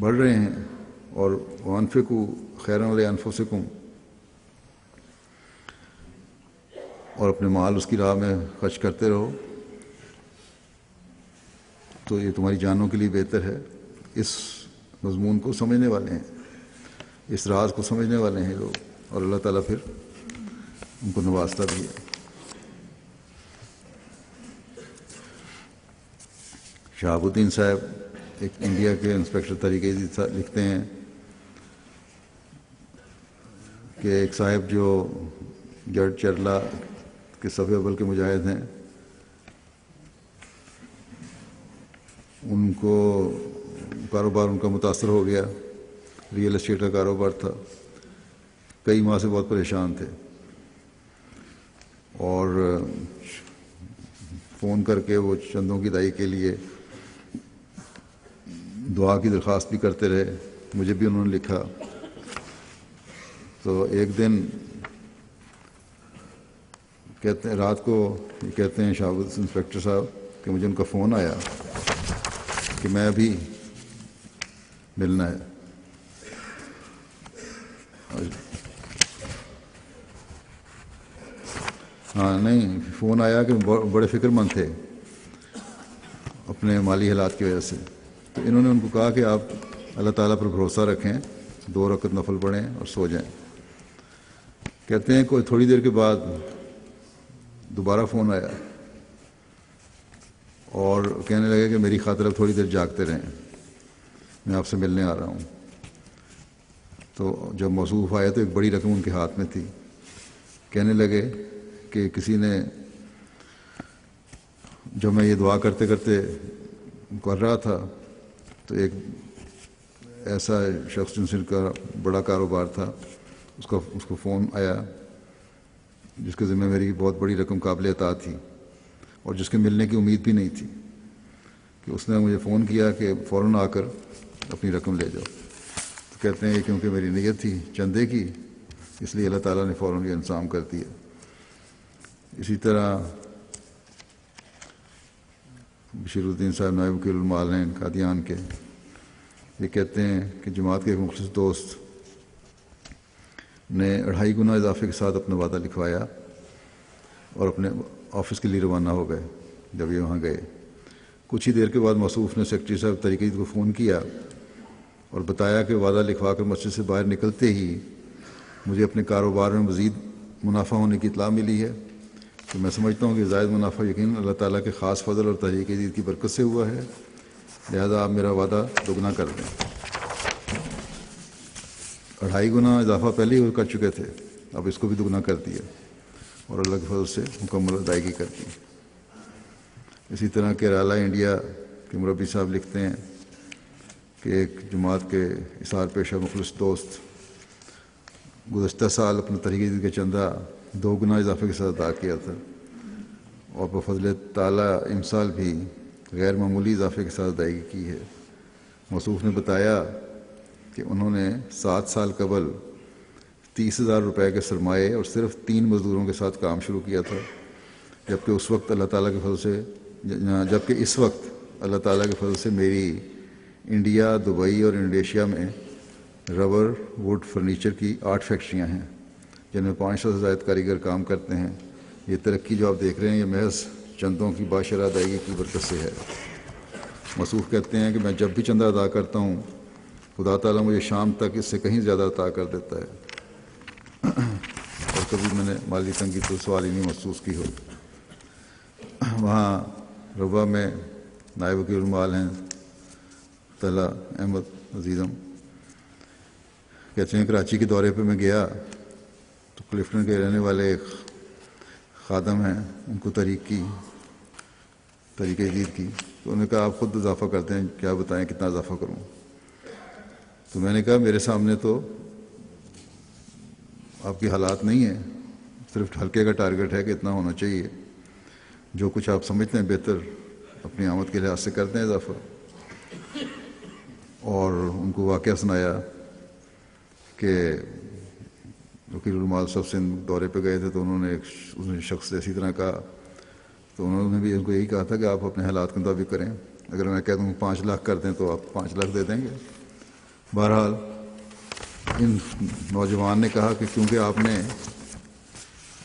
بڑھ رہے ہیں. اور وانفقوا خیرا لانفسکم، اور اپنے مال اس کی راہ میں خرچ کرتے رہو تو یہ تمہاری جانوں کے لیے بہتر ہے. اس مضمون کو سمجھنے والے ہیں، اس راز کو سمجھنے والے ہیں لوگ، اور اللہ تعالیٰ پھر ان کو نوازتا بھی ہے. شہاب الدین صاحب ایک انڈیا کے انسپیکٹر تحریک جدید لکھتے ہیں کہ ایک صاحب جو جڑ چرلا کے صف اول کے مجاہد ہیں، ان کو کاروبار ان کا متاثر ہو گیا. ریئل اسٹیٹ کا کاروبار تھا. کئی ماہ سے بہت پریشان تھے اور فون کر کے وہ چندوں کی ادائیگی کے لیے دعا کی درخواست بھی کرتے رہے. مجھے بھی انہوں نے لکھا. تو ایک دن کہتے ہیں رات کو کہتے ہیں شاہ انسپیکٹر صاحب کہ مجھے ان کا فون آیا کہ میں ابھی ملنا ہے. ہاں نہیں، فون آیا کہ بڑے فکر مند تھے اپنے مالی حالات کی وجہ سے. تو انہوں نے ان کو کہا کہ آپ اللہ تعالیٰ پر بھروسہ رکھیں، 2 رکعت نفل پڑھیں اور سو جائیں. کہتے ہیں کوئی تھوڑی دیر کے بعد دوبارہ فون آیا اور کہنے لگے کہ میری خاطر اب تھوڑی دیر جاگتے رہیں، میں آپ سے ملنے آ رہا ہوں. تو جب موصوف آئے تو ایک بڑی رقم ان کے ہاتھ میں تھی. کہنے لگے کہ کسی نے، جب میں یہ دعا کرتے کرتے کر رہا تھا تو ایک ایسا شخص جن کا بڑا کاروبار تھا اس کو فون آیا جس کے ذمہ میری بہت بڑی رقم قابل عطا تھی اور جس کے ملنے کی امید بھی نہیں تھی، کہ اس نے مجھے فون کیا کہ فوراً آ کر اپنی رقم لے جاؤ. تو کہتے ہیں کیونکہ میری نیت تھی چندے کی، اس لیے اللہ تعالیٰ نے فوراً یہ انتظام کر دیا. اسی طرح بشیر الدین صاحب نائب وکیل المال ہیں قادیان کے، یہ کہتے ہیں کہ جماعت کے ایک مخلص دوست نے 2.5 گنا اضافے کے ساتھ اپنا وعدہ لکھوایا اور اپنے آفس کے لیے روانہ ہو گئے. جب یہ وہاں گئے کچھ ہی دیر کے بعد موصوف نے سیکرٹری صاحب طریق کو فون کیا اور بتایا کہ وعدہ لکھوا کر مسجد سے باہر نکلتے ہی مجھے اپنے کاروبار میں مزید منافع ہونے کی اطلاع ملی ہے. تو میں سمجھتا ہوں کہ زائد منافع یقیناً اللہ تعالیٰ کے خاص فضل اور تحریک جدید کی برکت سے ہوا ہے. لہذا آپ میرا وعدہ دگنا کر دیں۔ 2.5 گنا اضافہ پہلے ہی وہ کر چکے تھے، اب اس کو بھی دگنا کر دیا اور اللہ کے فضل سے مکمل ادائیگی کر دی۔ اسی طرح کیرالہ انڈیا کے مربی صاحب لکھتے ہیں کہ ایک جماعت کے اثار پیشہ مخلص دوست گزشتہ سال اپنے طریقے کا چندہ 2 گنا اضافے کے ساتھ ادا کیا تھا، اور بفضل تعالیٰ امسال بھی غیر معمولی اضافے کے ساتھ ادائیگی کی ہے۔ موصوف نے بتایا کہ انہوں نے 7 سال قبل 30,000 روپے کے سرمایے اور صرف 3 مزدوروں کے ساتھ کام شروع کیا تھا، جبکہ اس وقت اللہ تعالیٰ کے فضل سے میری انڈیا، دبئی اور انڈونیشیا میں ربر ووڈ فرنیچر کی 8 فیکٹریاں ہیں جن میں 500 سے زائد کاریگر کام کرتے ہیں۔ یہ ترقی جو آپ دیکھ رہے ہیں یہ محض چندوں کی باشرہ ادائیگی کی برکت سے ہے۔ موصوف کہتے ہیں کہ میں جب بھی چندہ ادا کرتا ہوں خدا تعالیٰ مجھے شام تک اس سے کہیں زیادہ عطا کر دیتا ہے، اور کبھی میں نے مالی تنگی تو سوال ہی نہیں محسوس کی ہو۔ وہاں ربا میں نائب وکیل المال ہیں طلحہ احمد عزیزم، کہتے ہیں کراچی کے دورے پہ میں گیا تو کلفٹن کے رہنے والے ایک خادم ہیں، ان کو طریقہ جدید کی، تو انہوں نے کہا آپ خود اضافہ کرتے ہیں، کیا بتائیں کتنا اضافہ کروں؟ تو میں نے کہا میرے سامنے تو آپ کی حالات نہیں ہیں، صرف ہلکے کا ٹارگٹ ہے کہ اتنا ہونا چاہیے، جو کچھ آپ سمجھتے ہیں بہتر اپنی آمد کے لحاظ سے کرتے ہیں اضافہ۔ اور ان کو واقعہ سنایا کہ وکیل المال صاحب سے دورے پہ گئے تھے تو انہوں نے ایک شخص سے اسی طرح کہا، تو انہوں نے بھی ان کو یہی کہا تھا کہ آپ اپنے حالات کے مطابق کریں، اگر میں کہہ دوں 5 لاکھ کر دیں تو آپ 5 لاکھ دے دیں گے؟ بہرحال ان نوجوان نے کہا کہ کیونکہ آپ نے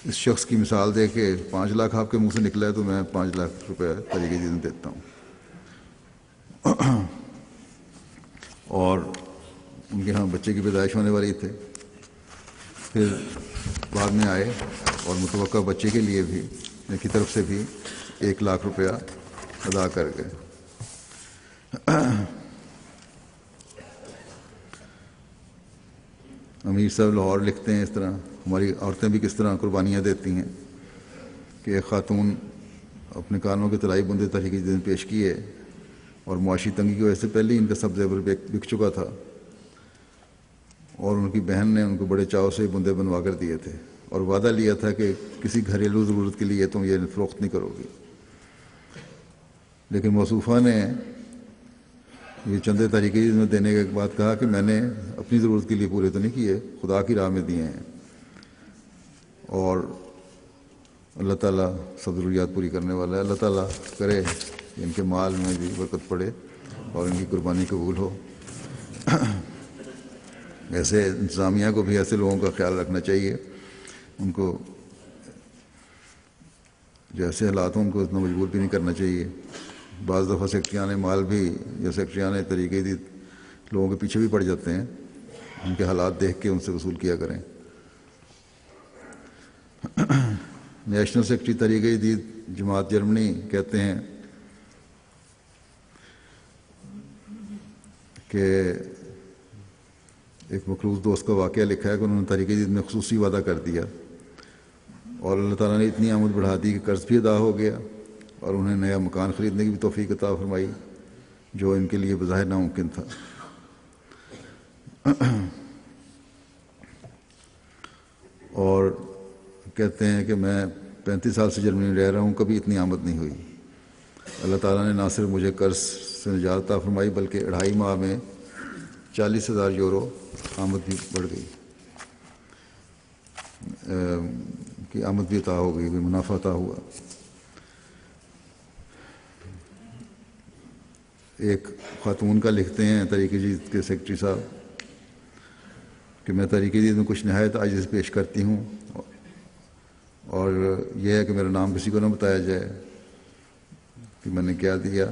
اس شخص کی مثال دے کے 5 لاکھ آپ کے منہ سے نکلا ہے تو میں 5 لاکھ روپے طریقے جدید دیتا ہوں۔ اور ان کے ہاں بچے کی پیدائش ہونے والی تھے، پھر بعد میں آئے اور متوقع بچے کے لیے بھی ان کی طرف سے بھی 1 لاکھ روپیہ ادا کر گئے۔ امیر صاحب لاہور لکھتے ہیں اس طرح ہماری عورتیں بھی کس طرح قربانیاں دیتی ہیں کہ ایک خاتون اپنے کانوں کے طلائی بندے طریقے جدید پیش کیے اور معاشی تنگی کی وجہ سے پہلے ہی ان کا سب زیور بک چکا تھا، اور ان کی بہن نے ان کو بڑے چاؤ سے بندے بنوا کر دیے تھے اور وعدہ لیا تھا کہ کسی گھریلو ضرورت کے لیے تم یہ فروخت نہیں کرو گی، لیکن موصوفہ نے یہ چندے طریقے میں دینے کے بعد کہا کہ میں نے اپنی ضرورت کے لیے پورے تو نہیں کیے، خدا کی راہ میں دیے ہیں، اور اللہ تعالیٰ سب ضروریات پوری کرنے والا ہے۔ اللہ تعالیٰ کرے کہ ان کے مال میں بھی برکت پڑے اور ان کی قربانی قبول ہو۔ ایسے انتظامیہ کو بھی ایسے لوگوں کا خیال رکھنا چاہیے، ان کو جیسے حالات ہوں ان کو اتنا مجبور بھی نہیں کرنا چاہیے۔ بعض دفعہ سیکٹریان مال بھی یا سیکٹریان طریقے دی لوگوں کے پیچھے بھی پڑ جاتے ہیں، ان کے حالات دیکھ کے ان سے وصول کیا کریں۔ نیشنل سیکرٹری طریقہ جدید جماعت جرمنی کہتے ہیں کہ ایک مخلوص دوست کا واقعہ لکھا ہے کہ انہوں نے طریقہ جدید میں خصوصی وعدہ کر دیا اور اللہ تعالیٰ نے اتنی آمد بڑھا دی کہ قرض بھی ادا ہو گیا اور انہیں نیا مکان خریدنے کی بھی توفیق عطا فرمائی جو ان کے لیے بظاہر ناممکن تھا۔ اور کہتے ہیں کہ میں 35 سال سے جرمنی میں رہ رہا ہوں، کبھی اتنی آمد نہیں ہوئی۔ اللہ تعالیٰ نے نہ صرف مجھے قرض سے نجات عطا فرمائی بلکہ 2.5 ماہ میں 40,000 یورو آمد بھی بڑھ گئی، کہ آمد بھی عطا ہو گئی، بھی منافع عطا ہوا۔ ایک خاتون کا لکھتے ہیں طریقہ جدید کے سیکرٹری صاحب کہ میں طریقہ جدید میں کچھ نہایت عاجز پیش کرتی ہوں، اور یہ ہے کہ میرا نام کسی کو نہ بتایا جائے کہ میں نے کیا دیا،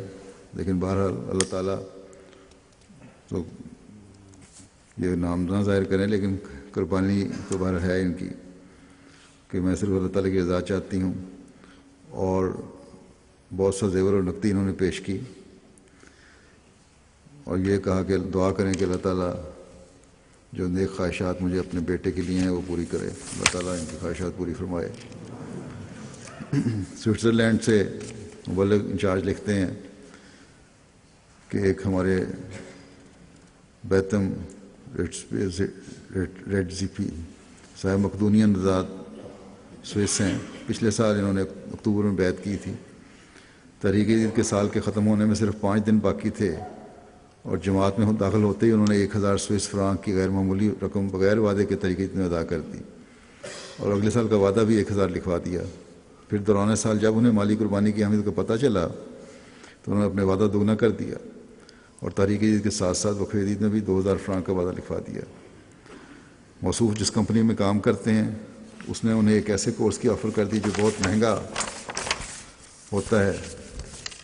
لیکن بہرحال اللہ تعالیٰ تو یہ نام نہ ظاہر کریں، لیکن قربانی تو بہرحال ہے ان کی کہ میں صرف اللہ تعالیٰ کی رضا چاہتی ہوں۔ اور بہت سا زیور اور نقدی انہوں نے پیش کی۔ اور یہ کہا کہ دعا کریں کہ اللہ تعالیٰ جو نیک خواہشات مجھے اپنے بیٹے کے لیے ہیں وہ پوری کرے، اللہ تعالیٰ ان کی خواہشات پوری فرمائے۔ سوئٹزرلینڈ سے مبلغ انچارج لکھتے ہیں کہ ایک ہمارے بیتم ریڈ زیپی صاحب مقدونین نژاد سوئس ہیں، پچھلے سال انہوں نے اکتوبر میں بیعت کی تھی۔ تحریک جدید کے سال کے ختم ہونے میں صرف 5 دن باقی تھے اور جماعت میں داخل ہوتے ہی انہوں نے 1000 سوئس فرانک کی غیر معمولی رقم بغیر وعدے کے تحریک جدید میں ادا کر دی اور اگلے سال کا وعدہ بھی 1000 لکھوا دیا۔ پھر دوران سال جب انہیں مالی قربانی کی اہمیت کا پتہ چلا تو انہوں نے اپنے وعدہ دوگنا کر دیا اور تحریک جدید کے ساتھ ساتھ وقف جدید میں بھی 2000 فرانک کا وعدہ لکھوا دیا۔ موصوف جس کمپنی میں کام کرتے ہیں اس نے انہیں ایک ایسے کورس کی آفر کر دی جو بہت مہنگا ہوتا ہے۔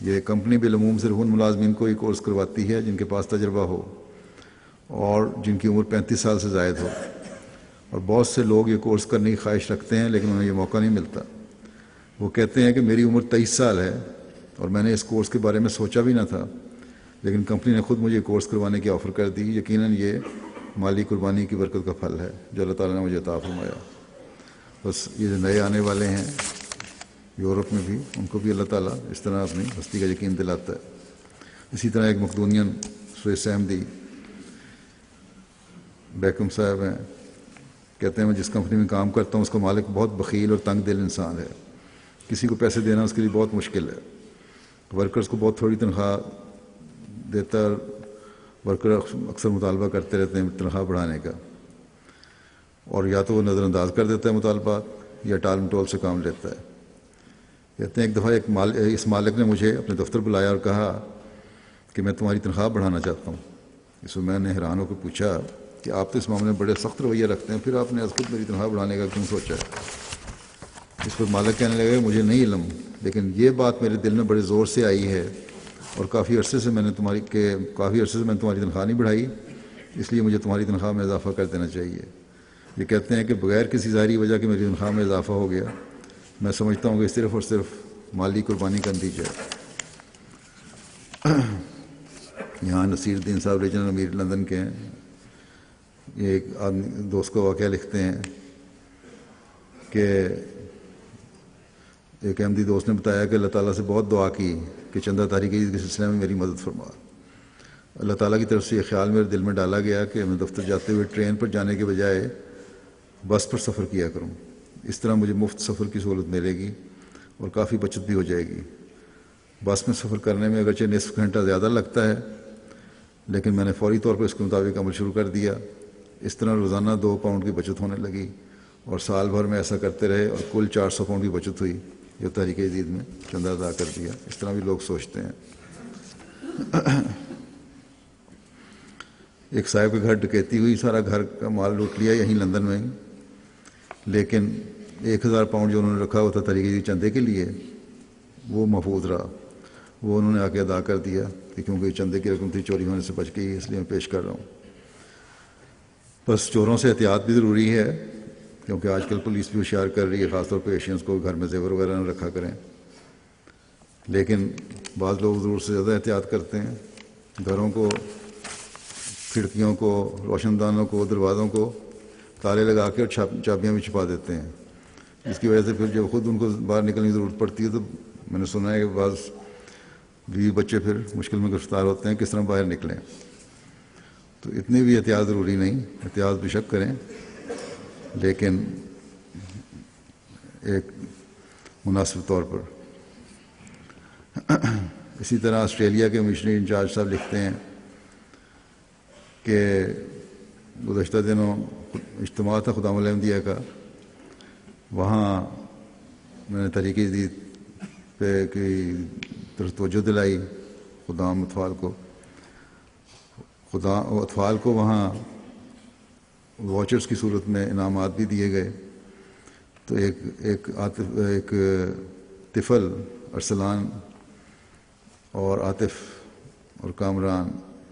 یہ کمپنی بالعموم صرف ان ملازمین کو یہ کورس کرواتی ہے جن کے پاس تجربہ ہو اور جن کی عمر 35 سال سے زائد ہو، اور بہت سے لوگ یہ کورس کرنے کی خواہش رکھتے ہیں لیکن انہیں یہ موقع نہیں ملتا۔ وہ کہتے ہیں کہ میری عمر 23 سال ہے اور میں نے اس کورس کے بارے میں سوچا بھی نہ تھا، لیکن کمپنی نے خود مجھے یہ کورس کروانے کی آفر کر دی۔ یقیناً یہ مالی قربانی کی برکت کا پھل ہے جو اللہ تعالیٰ نے مجھے عطا فرمایا۔ بس یہ جو نئے آنے والے ہیں یورپ میں بھی، ان کو بھی اللہ تعالیٰ اس طرح اپنی ہستی کا یقین دلاتا ہے۔ اسی طرح ایک مقدونین سوئس احمدی بیکم صاحب ہیں، کہتے ہیں میں جس کمپنی میں کام کرتا ہوں اس کا مالک بہت بخیل اور تنگ دل انسان ہے، کسی کو پیسے دینا اس کے لیے بہت مشکل ہے۔ ورکرز کو بہت تھوڑی تنخواہ دیتا ہے، ورکر اکثر مطالبہ کرتے رہتے ہیں تنخواہ بڑھانے کا، اور یا تو وہ نظر انداز کر دیتا ہے مطالبات یا ٹال مٹول سے کام لیتا ہے۔ کہتے ہیں ایک دفعہ اس مالک نے مجھے اپنے دفتر بلایا اور کہا کہ میں تمہاری تنخواہ بڑھانا چاہتا ہوں۔ اس میں نے حیران ہو کے پوچھا کہ آپ تو اس معاملے میں بڑے سخت رویہ رکھتے ہیں، پھر آپ نے خود میری تنخواہ بڑھانے کا کیوں سوچا ہے؟ اس پر مالک کہنے لگا مجھے نہیں علم، لیکن یہ بات میرے دل میں بڑے زور سے آئی ہے اور کافی عرصے سے میں نے تمہاری تنخواہ نہیں بڑھائی، اس لیے مجھے تمہاری تنخواہ میں اضافہ کر دینا چاہیے۔ یہ کہتے ہیں کہ بغیر کسی ظاہری وجہ کے میری تنخواہ میں اضافہ ہو گیا، میں سمجھتا ہوں کہ صرف اور صرف مالی قربانی کا نتیجہ ہے۔ یہاں نصیر الدین صاحب ریجنل امیر لندن کے ہیں، یہ ایک آدمی دوست کا واقعہ لکھتے ہیں کہ ایک احمدی دوست نے بتایا کہ اللہ تعالیٰ سے بہت دعا کی کہ چندہ تحریک جدید کے سلسلے میں میری مدد فرما۔ اللہ تعالیٰ کی طرف سے یہ خیال میرے دل میں ڈالا گیا کہ میں دفتر جاتے ہوئے ٹرین پر جانے کے بجائے بس پر سفر کیا کروں، اس طرح مجھے مفت سفر کی سہولت ملے گی اور کافی بچت بھی ہو جائے گی۔ بس میں سفر کرنے میں اگرچہ نصف گھنٹہ زیادہ لگتا ہے لیکن میں نے فوری طور پر اس کے مطابق عمل شروع کر دیا۔ اس طرح روزانہ 2 پاؤنڈ کی بچت ہونے لگی اور سال بھر میں ایسا کرتے رہے اور کل 400 پاؤنڈ کی بچت ہوئی جو تحریک جدید میں چندہ ادا کر دیا۔ اس طرح بھی لوگ سوچتے ہیں۔ ایک صاحب کے گھر ڈکیتی ہوئی، سارا گھر کا مال لوٹ لیا یہیں لندن میں ہی، لیکن 1000 پاؤنڈ جو انہوں نے رکھا ہوا تھا تحریک جدید چندے کے لیے وہ محفوظ رہا، وہ انہوں نے آ کے ادا کر دیا کہ کیونکہ یہ چندے کی رقم تھی چوری ہونے سے بچ گئی، اس لیے میں پیش کر رہا ہوں۔ بس چوروں سے احتیاط بھی ضروری ہے کیونکہ آج کل پولیس بھی ہوشیار کر رہی ہے، خاص طور پہ ایشینز کو گھر میں زیور وغیرہ نہ رکھا کریں، لیکن بعض لوگ ضرور سے زیادہ احتیاط کرتے ہیں، گھروں کو، کھڑکیوں کو، روشن دانوں کو، دروازوں کو تالے لگا کے اور چابیاں بھی چھپا دیتے ہیں، جس کی وجہ سے پھر جب خود ان کو باہر نکلنے کی ضرورت پڑتی ہے تو میں نے سنا ہے کہ بعض بیوی بچے پھر مشکل میں گرفتار ہوتے ہیں، کس طرح باہر نکلیں۔ تو اتنی بھی احتیاط ضروری نہیں، احتیاط بے شک کریں لیکن ایک مناسب طور پر۔ اسی طرح آسٹریلیا کے مشنری انچارج صاحب لکھتے ہیں کہ گزشتہ دنوں اجتماع تھا خدام الاحمدیہ کا، وہاں میں نے تحریک جدید پہ کی طرف توجہ دلائی خدام اطفال کو وہاں واچرز کی صورت میں انعامات بھی دیے گئے۔ تو ایک طفل ارسلان اور عاطف اور کامران،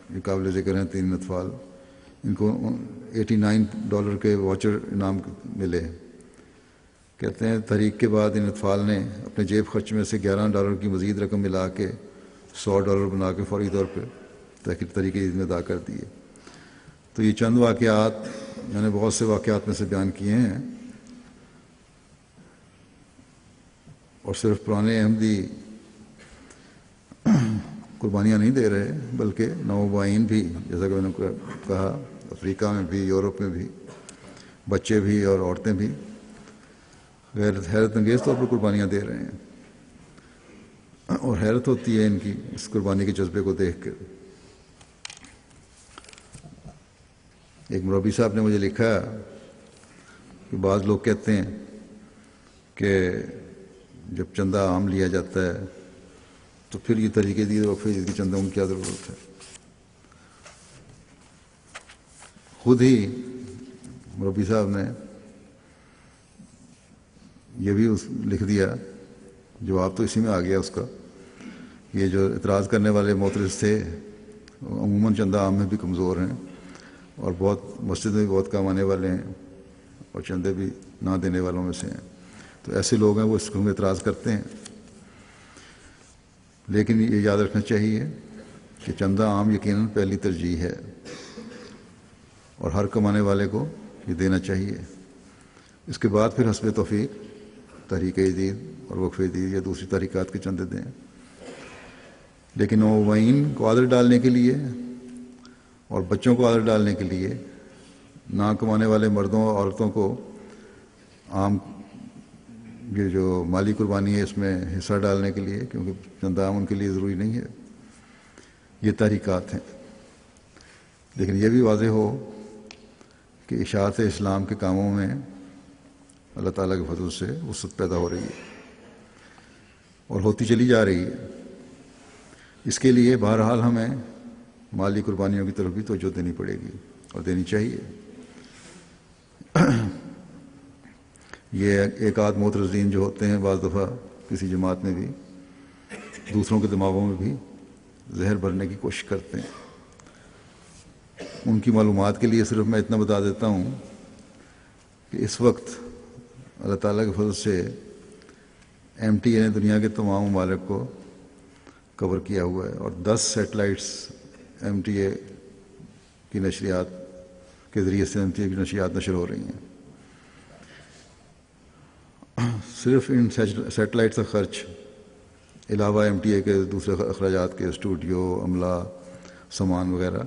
یہ قابل ذکر ہیں 3 اطفال، ان کو $89 کے واچر انعام ملے۔ کہتے ہیں تحریک کے بعد ان اطفال نے اپنے جیب خرچ میں سے $11 کی مزید رقم ملا کے $100 بنا کے فوری طور پہ طریقے میں ادا کر دیے. تو یہ چند واقعات میں نے بہت سے واقعات میں سے بیان کیے ہیں، اور صرف پرانے احمدی قربانیاں نہیں دے رہے، بلکہ نوآبائین بھی، جیسا کہ میں نے کہا، افریقہ میں بھی، یورپ میں بھی، بچے بھی اور عورتیں بھی حیرت انگیز طور پر قربانیاں دے رہے ہیں، اور حیرت ہوتی ہے ان کی اس قربانی کے جذبے کو دیکھ کر. ایک مربی صاحب نے مجھے لکھا کہ بعض لوگ کہتے ہیں کہ جب چندہ عام لیا جاتا ہے تو پھر یہ طریقے دی وقفے کی چندوں کی کیا ضرورت ہے. خود ہی مربی صاحب نے یہ بھی لکھ دیا، جواب تو اسی میں آ گیا اس کا، یہ جو اعتراض کرنے والے معترض تھے عموماً چندہ عام میں بھی کمزور ہیں، اور بہت مسجد میں بھی بہت کم آنے والے ہیں، اور چندے بھی نہ دینے والوں میں سے ہیں. تو ایسے لوگ ہیں وہ اس میں اعتراض کرتے ہیں. لیکن یہ یاد رکھنا چاہیے کہ چندہ عام یقیناً پہلی ترجیح ہے، اور ہر کمانے والے کو یہ دینا چاہیے. اس کے بعد پھر حسب توفیق تحریک جدید اور وقف جدید یا دوسری تحریکات کے چندے دیں. لیکن نوآبائین کو عادت ڈالنے کے لیے اور بچوں کو عادت ڈالنے کے لیے، نہ کمانے والے مردوں اور عورتوں کو عام یہ جو مالی قربانی ہے اس میں حصہ ڈالنے کے لیے، کیونکہ چندہ عام ان کے لیے ضروری نہیں ہے، یہ تحریکات ہیں. لیکن یہ بھی واضح ہو کہ اشاعت اسلام کے کاموں میں اللہ تعالیٰ کے فضل سے وسعت پیدا ہو رہی ہے اور ہوتی چلی جا رہی ہے. اس کے لیے بہرحال ہمیں مالی قربانیوں کی طرف بھی توجہ دینی پڑے گی اور دینی چاہیے. یہ ایک آدھ معترضین جو ہوتے ہیں بعض دفعہ کسی جماعت میں بھی دوسروں کے دماغوں میں بھی زہر بھرنے کی کوشش کرتے ہیں. ان کی معلومات کے لیے صرف میں اتنا بتا دیتا ہوں کہ اس وقت اللہ تعالیٰ کے فضل سے MTA نے دنیا کے تمام ممالک کو کور کیا ہوا ہے، اور 10 سیٹلائٹس MTA کی نشریات کے ذریعے سے MTA کی نشریات نشر ہو رہی ہیں. صرف ان سیٹلائٹس کا خرچ علاوہ MTA کے دوسرے اخراجات کے، اسٹوڈیو، عملہ، سامان وغیرہ،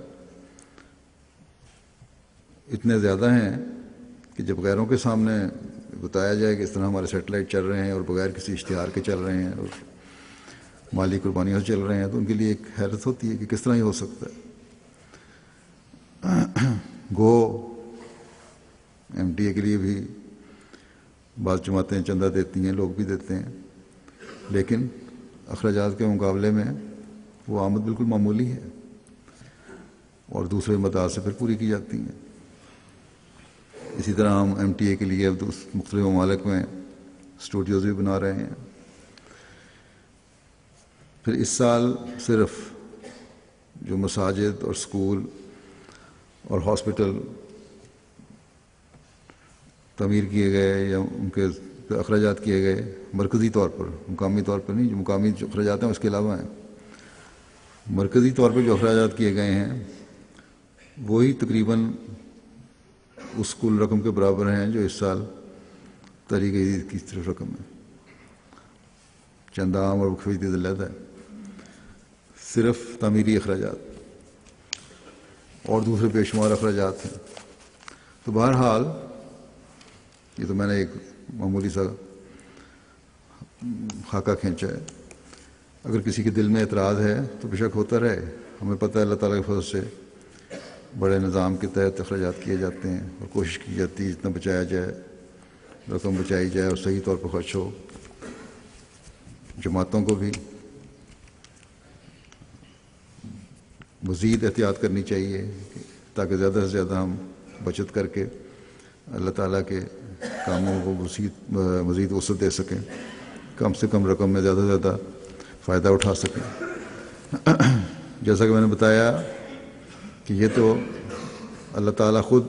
اتنے زیادہ ہیں کہ جب غیروں کے سامنے بتایا جائے کہ اس طرح ہمارے سیٹلائٹ چل رہے ہیں اور بغیر کسی اشتہار کے چل رہے ہیں اور مالی قربانیوں سے چل رہے ہیں، تو ان کے لیے ایک حیرت ہوتی ہے کہ کس طرح یہ ہو سکتا ہے. گو MTA کے لیے بھی بعض جماعتیں چندہ دیتی ہیں، لوگ بھی دیتے ہیں، لیکن اخراجات کے مقابلے میں وہ آمد بالکل معمولی ہے، اور دوسرے مداد سے پھر پوری کی جاتی ہیں. اسی طرح ہم MTA کے لیے اب مختلف ممالک میں اسٹوڈیوز بھی بنا رہے ہیں. پھر اس سال صرف جو مساجد اور اسکول اور ہاسپٹل تعمیر کیے گئے یا ان کے اخراجات کیے گئے مرکزی طور پر، مقامی طور پر نہیں، جو مقامی جو اخراجات ہیں اس کے علاوہ ہیں، مرکزی طور پر جو اخراجات کیے گئے ہیں وہی تقریباً اس کل رقم کے برابر ہیں جو اس سال تحریک جدید کی صرف رقم ہے. چندہ عام اور وقف جدید علیحدہ ہے، صرف تعمیری اخراجات اور دوسرے بے شمار اخراجات ہیں. تو بہرحال یہ تو میں نے ایک معمولی سا خاکہ کھینچا ہے. اگر کسی کے دل میں اعتراض ہے تو بے شک ہوتا رہے. ہمیں پتہ ہے اللہ تعالیٰ کے فضل سے بڑے نظام کے تحت اخراجات کیے جاتے ہیں اور کوشش کی جاتی ہے جتنا بچایا جائے، رقم بچائی جائے اور صحیح طور پر خرچ ہو. جماعتوں کو بھی مزید احتیاط کرنی چاہیے تاکہ زیادہ سے زیادہ ہم بچت کر کے اللہ تعالیٰ کے کاموں کو مزید وسعت دے سکیں، کم سے کم رقم میں زیادہ سے زیادہ فائدہ اٹھا سکیں. جیسا کہ میں نے بتایا کہ یہ تو اللہ تعالیٰ خود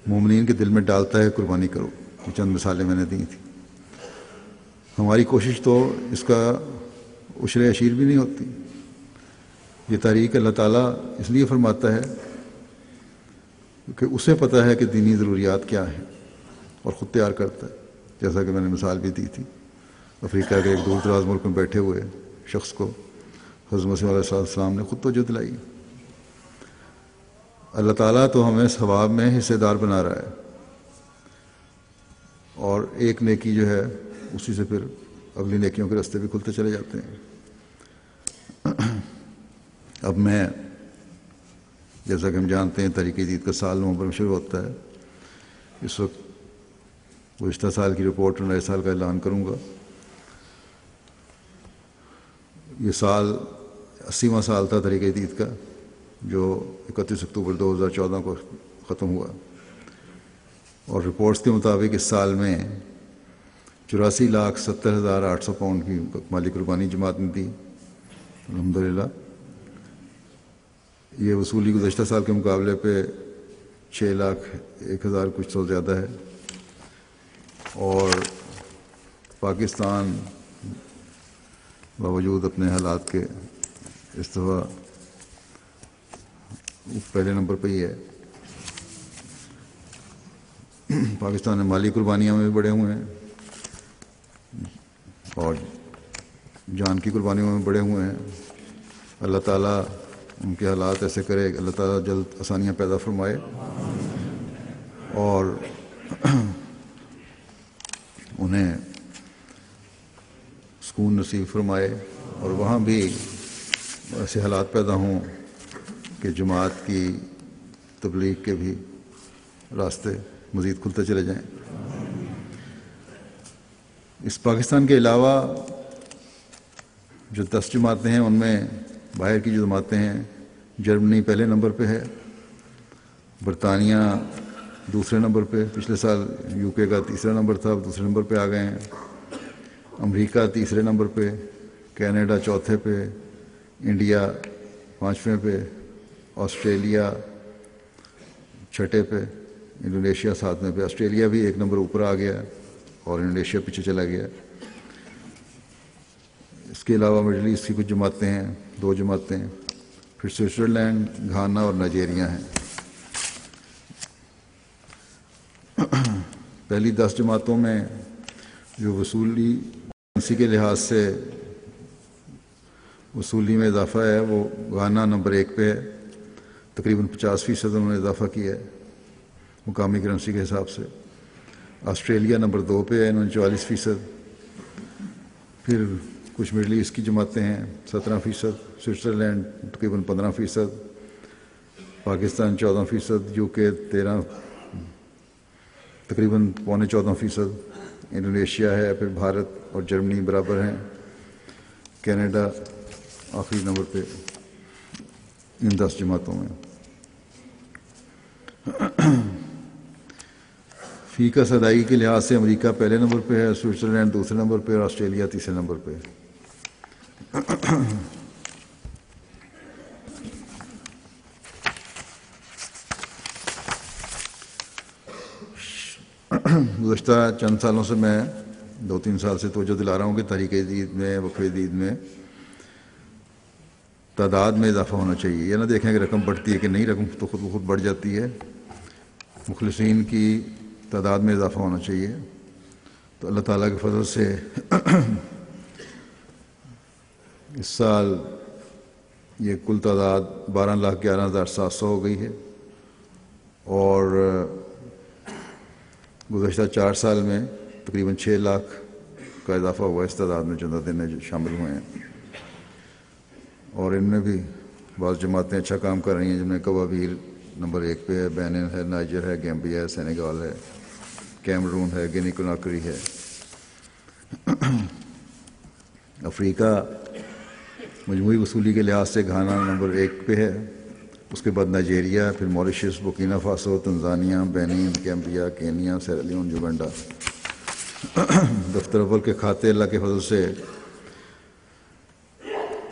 مومنین کے دل میں ڈالتا ہے قربانی کرو. یہ چند مثالیں میں نے دی تھیں. ہماری کوشش تو اس کا عشر عشیر بھی نہیں ہوتی. یہ تحریک اللہ تعالیٰ اس لیے فرماتا ہے کہ اسے پتہ ہے کہ دینی ضروریات کیا ہیں اور خود تیار کرتا ہے. جیسا کہ میں نے مثال بھی دی تھی، افریقہ کے ایک دور دراز ملک میں بیٹھے ہوئے شخص کو حضرت مسیح علیہ السلام نے خود توجہ دلائی. اللہ تعالیٰ تو ہمیں ثواب میں حصے دار بنا رہا ہے، اور ایک نیکی جو ہے اسی سے پھر اگلی نیکیوں کے راستے بھی کھلتے چلے جاتے ہیں. اب میں، جیسا کہ ہم جانتے ہیں، تحریک جدید کا سال نومبر میں شروع ہوتا ہے. اس وقت گزشتہ سال کی رپورٹ اور نئے سال کا اعلان کروں گا. یہ سال 80واں سال تھا تحریک جدید کا، جو 31 اکتوبر 2014 کو ختم ہوا، اور رپورٹس کے مطابق اس سال میں 84,70,800 پاؤنڈ کی مالی قربانی جماعت نے دی الحمدللہ. یہ وصولی گزشتہ سال کے مقابلے پہ 6,01,000 کچھ تو زیادہ ہے. اور پاکستان باوجود اپنے حالات کے اس دفعہ پہلے نمبر پہ ہی ہے. پاکستان نے مالی قربانیاں میں بھی بڑے ہوئے ہیں اور جان کی قربانیوں میں بڑے ہوئے ہیں. اللہ تعالیٰ ان کے حالات ایسے کرے کہ اللہ تعالیٰ جلد آسانیاں پیدا فرمائے اور انہیں سکون نصیب فرمائے، اور وہاں بھی ایسے حالات پیدا ہوں کہ جماعت کی تبلیغ کے بھی راستے مزید کھلتے چلے جائیں. اس پاکستان کے علاوہ جو 10 جماعتیں ہیں، ان میں باہر کی جو جماعتیں ہیں، جرمنی پہلے نمبر پہ ہے، برطانیہ دوسرے نمبر پہ، پچھلے سال یو کے کا تیسرا نمبر تھا، اب دوسرے نمبر پہ آ گئے ہیں. امریکہ تیسرے نمبر پہ، کینیڈا چوتھے پہ، انڈیا 5ویں پہ، آسٹریلیا 6 پہ، انڈونیشیا 7ویں پہ. آسٹریلیا بھی ایک نمبر اوپر آ گیا اور انڈونیشیا پیچھے چلا گیا. اس کے علاوہ مڈل ایسٹ کی کچھ جماعتیں ہیں، 2 جماعتیں، پھر سوئٹزرلینڈ، گھانا اور نائجیریا ہیں. پہلی 10 جماعتوں میں جو وصولی کرنسی کے لحاظ سے وصولی میں اضافہ ہے، وہ گھانا نمبر 1 پہ ہے، تقریباً 50% انہوں نے اضافہ کیا ہے مقامی کرنسی کے حساب سے. آسٹریلیا نمبر 2 پہ ہے، انہوں نے 44%. پھر کچھ مڈل ایسٹ کی جماعتیں ہیں 17%، سوئٹزرلینڈ تقریباً 15%، پاکستان 14%، یو کے 13، تقریباً 13.25%، انڈونیشیا ہے، پھر بھارت اور جرمنی برابر ہیں، کینیڈا آخری نمبر پہ ان 10 جماعتوں میں. فی کا ادائیگی کے لحاظ سے امریکہ پہلے نمبر پہ ہے، سوئٹزرلینڈ دوسرے نمبر پہ اور آسٹریلیا تیسرے نمبر پہ. گزشتہ چند سالوں سے میں 2-3 سال سے توجہ دلا رہا ہوں کہ تحریک جدید میں، وقف جدید میں تعداد میں اضافہ ہونا چاہیے. یہ نہ دیکھیں کہ رقم بڑھتی ہے کہ نہیں، رقم تو خود بخود بڑھ جاتی ہے. مخلصین کی تعداد میں اضافہ ہونا چاہیے. تو اللہ تعالیٰ کے فضل سے اس سال یہ کل تعداد 12,11,700 ہو گئی ہے، اور گزشتہ 4 سال میں تقریباً 6 لاکھ کا اضافہ ہوا اس تعداد میں جو دن جو شامل ہوئے ہیں. اور ان میں بھی بعض جماعتیں اچھا کام کر رہی ہیں، جن میں کوابیر نمبر 1 پہ ہے، بینن ہے، نائجر ہے، گیمبیا ہے، سینیگال ہے، کیمرون ہے، گینی کناکری ہے. افریقہ مجموعی وصولی کے لحاظ سے گھانا نمبر 1 پہ ہے، اس کے بعد نائجیریا، پھر Mauritius, Burkina Faso, Tanzania, Benin, Gambia, Kenya, Sierra Leone, Uganda. دفتر اول کے کھاتے اللہ کے فضل سے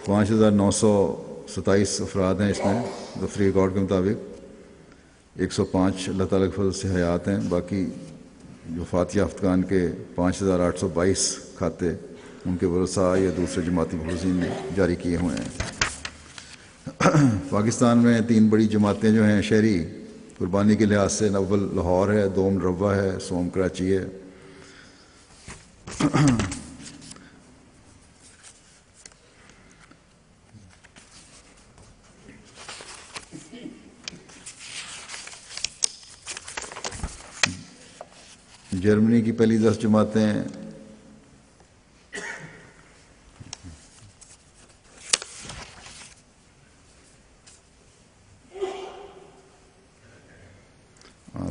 5,927 افراد ہیں. اس میں دفتری ریکارڈ کے مطابق 105 اللہ تعالیٰ کے فضل سے حیات ہیں. باقی جو وفات یافتگان کے 5,822 کھاتے ان کے ورثاء یا دوسرے جماعتی مخلصین نے جاری کیے ہوئے ہیں. پاکستان میں 3 بڑی جماعتیں جو ہیں شہری قربانی کے لحاظ سے، اول لاہور ہے، دوم روا ہے، سوم کراچی ہے۔ جرمنی کی پہلی 10 جماعتیں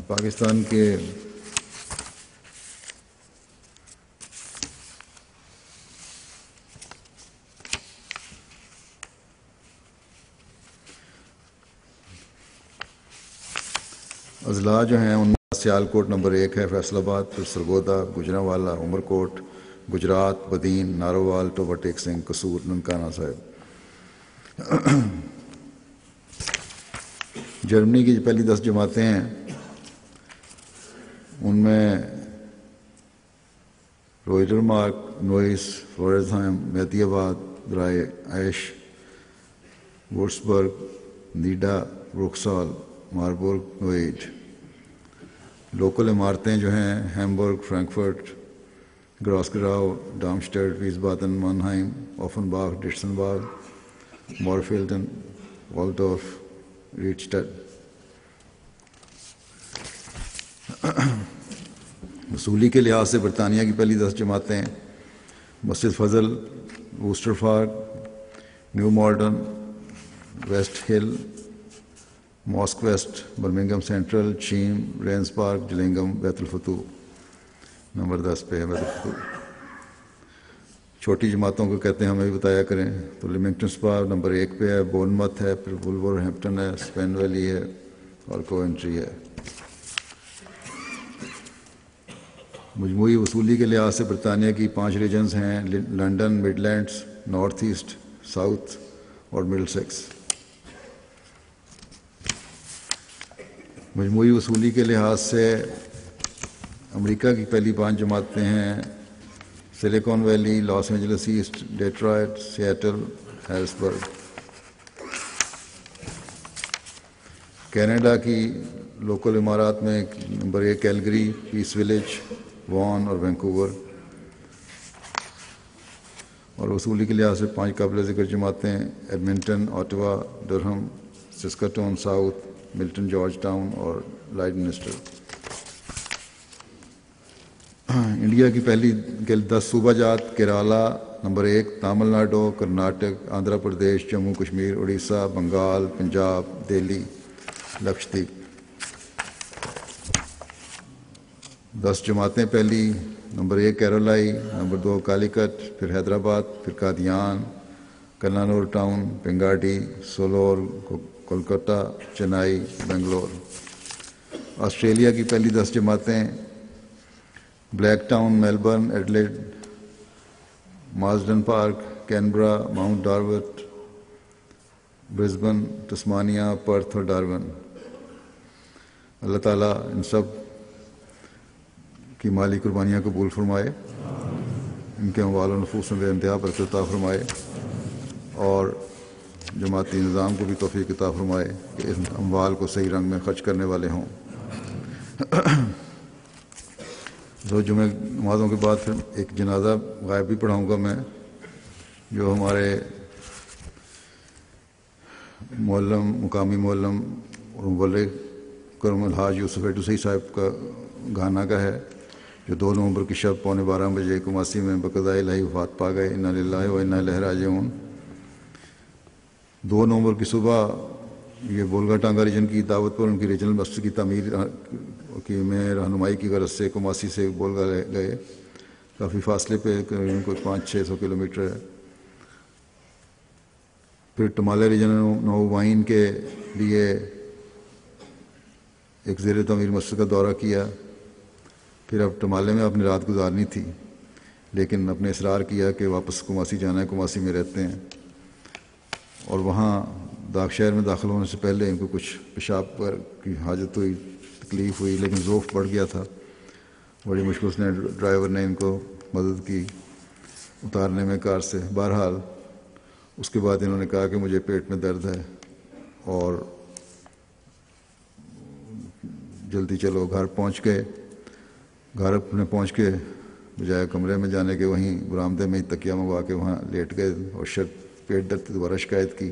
پاکستان کے اضلاع جو ہیں ان میں سیالکوٹ نمبر 1 ہے، فیصل آباد، پھر سرگودا، گوجرانوالا، عمر کوٹ، گجرات، بدین، نارووال، ٹوبہ ٹیک سنگھ، قصور، ننکانہ صاحب۔ جرمنی کی جو پہلی 10 جماعتیں ہیں ان میں روئڈر مارک، نوئس، فلورزہائم، مہدی آباد، درائے ایش، وورسبرگ، نیڈا، بروکسال، ماربورگ، نویج۔ لوکل عمارتیں جو ہیں ہیمبرگ، فرینکفرٹ، گراسگراؤ، ڈارمسٹیڈ، ویسبادن، مانہائم، اوفنباغ، ڈیٹسنباغ، مورفیلڈن، والڈورف، ریڈسٹڈ۔ وصولی کے لحاظ سے برطانیہ کی پہلی 10 جماعتیں مسجد Fazl, Worcester Park, New Malden, West Hill, Mosque West, Birmingham Central, Cheam, Raynes Park, Gillingham, Baitul Futuh number 10 پہ ہے بیت الفتوح۔ چھوٹی جماعتوں کو کہتے ہیں، ہمیں بھی بتایا کریں، تو لیمنگٹن سپا نمبر 1 پہ ہے، بورنمت ہے، پھر وولور ہیمپٹن ہے، اسپین ویلی ہے اور کوونٹری ہے۔ مجموعی وصولی کے لحاظ سے برطانیہ کی 5 ریجنز ہیں، London, mid lands, north east, south اور مڈل سیکس۔ مجموعی وصولی کے لحاظ سے امریکہ کی پہلی 5 جماعتیں ہیں Silicon Valley, Los Angeles East, Detroit, Seattle, Harrisburg. Canada کی لوکل امارات میں number 1 Calgary, Peace Village, Vaughan اور وینکوور۔ اور وصولی کے لحاظ سے 5 قابل ذکر جماعتیں Edmonton, آٹوا، ڈرہم، Saskatoon south, Milton George town اور لائڈمنسٹر۔ انڈیا کی پہلی 10 صوبہ جات کیرالا نمبر 1، تامل ناڈو، کرناٹک، آندھرا پردیش، جموں کشمیر، اڑیسہ، بنگال، پنجاب، دہلی، لکشدیپ۔ 10 جماعتیں پہلی نمبر 1 کیرلائی، نمبر 2 کالیکٹ، پھر حیدرآباد، پھر قادیان، کنانور ٹاؤن، پنگاڈی، سولور، کولکتہ، چنائی، بنگلور۔ آسٹریلیا کی پہلی 10 جماعتیں Black Town, Melbourne, Adelaide, Marsden Park, Canberra, Mount Druitt, Brisbane, Tasmania, Perth اور ڈارون۔ اللہ تعالیٰ ان سب کی مالی قربانیاں قبول فرمائے، ان کے اموال و نفوس میں بے انتہا برکت عطا فرمائے، اور جماعتی نظام کو بھی توفیق عطا فرمائے کہ ان اموال کو صحیح رنگ میں خرچ کرنے والے ہوں۔ دو جمعہ نمازوں کے بعد پھر ایک جنازہ غائب بھی پڑھاؤں گا میں، جو ہمارے معلم، مقامی معلم اور مبلغ کرم الحاج یوسف ایڈوسی صاحب کا گھانا کا ہے، جو 2 نومبر کی شب 12:15 بجے کماسی میں بقضاء الہی وفات پا گئے۔ انا للہ و انا الیہ راجعون۔ 2 نومبر کی صبح یہ بولگا ٹانگا ریجن کی دعوت پر ان کی ریجنل مسجد کی تعمیر کی میں رہنمائی کی غرض سے کماسی سے بولگا گئے، کافی فاصلے پہ، کوئی 500-600 کلومیٹر ہے۔ پھر ٹمالے ریجن نووائن کے لیے ایک زیر تعمیر مسجد کا دورہ کیا۔ پھر اب ٹمالے میں اپنی رات گزارنی تھی، لیکن اپنے اصرار کیا کہ واپس کماسی جانا ہے، کماسی میں رہتے ہیں، اور وہاں داغ شہر میں داخل ہونے سے پہلے ان کو کچھ پیشاب کی حاجت ہوئی، تکلیف ہوئی، لیکن ذوف بڑھ گیا تھا۔ بڑی مشکل سے ڈرائیور نے ان کو مدد کی اتارنے میں کار سے۔ بہرحال اس کے بعد انہوں نے کہا کہ مجھے پیٹ میں درد ہے، اور جلدی چلو گھر پہنچ گئے. گھر اپنے پہنچ کے بجائے کمرے میں جانے کے وہیں برآمدے میں ہی تکیہ منگوا کے وہاں لیٹ گئے اور پیٹ درد کی دوبارہ شکایت کی.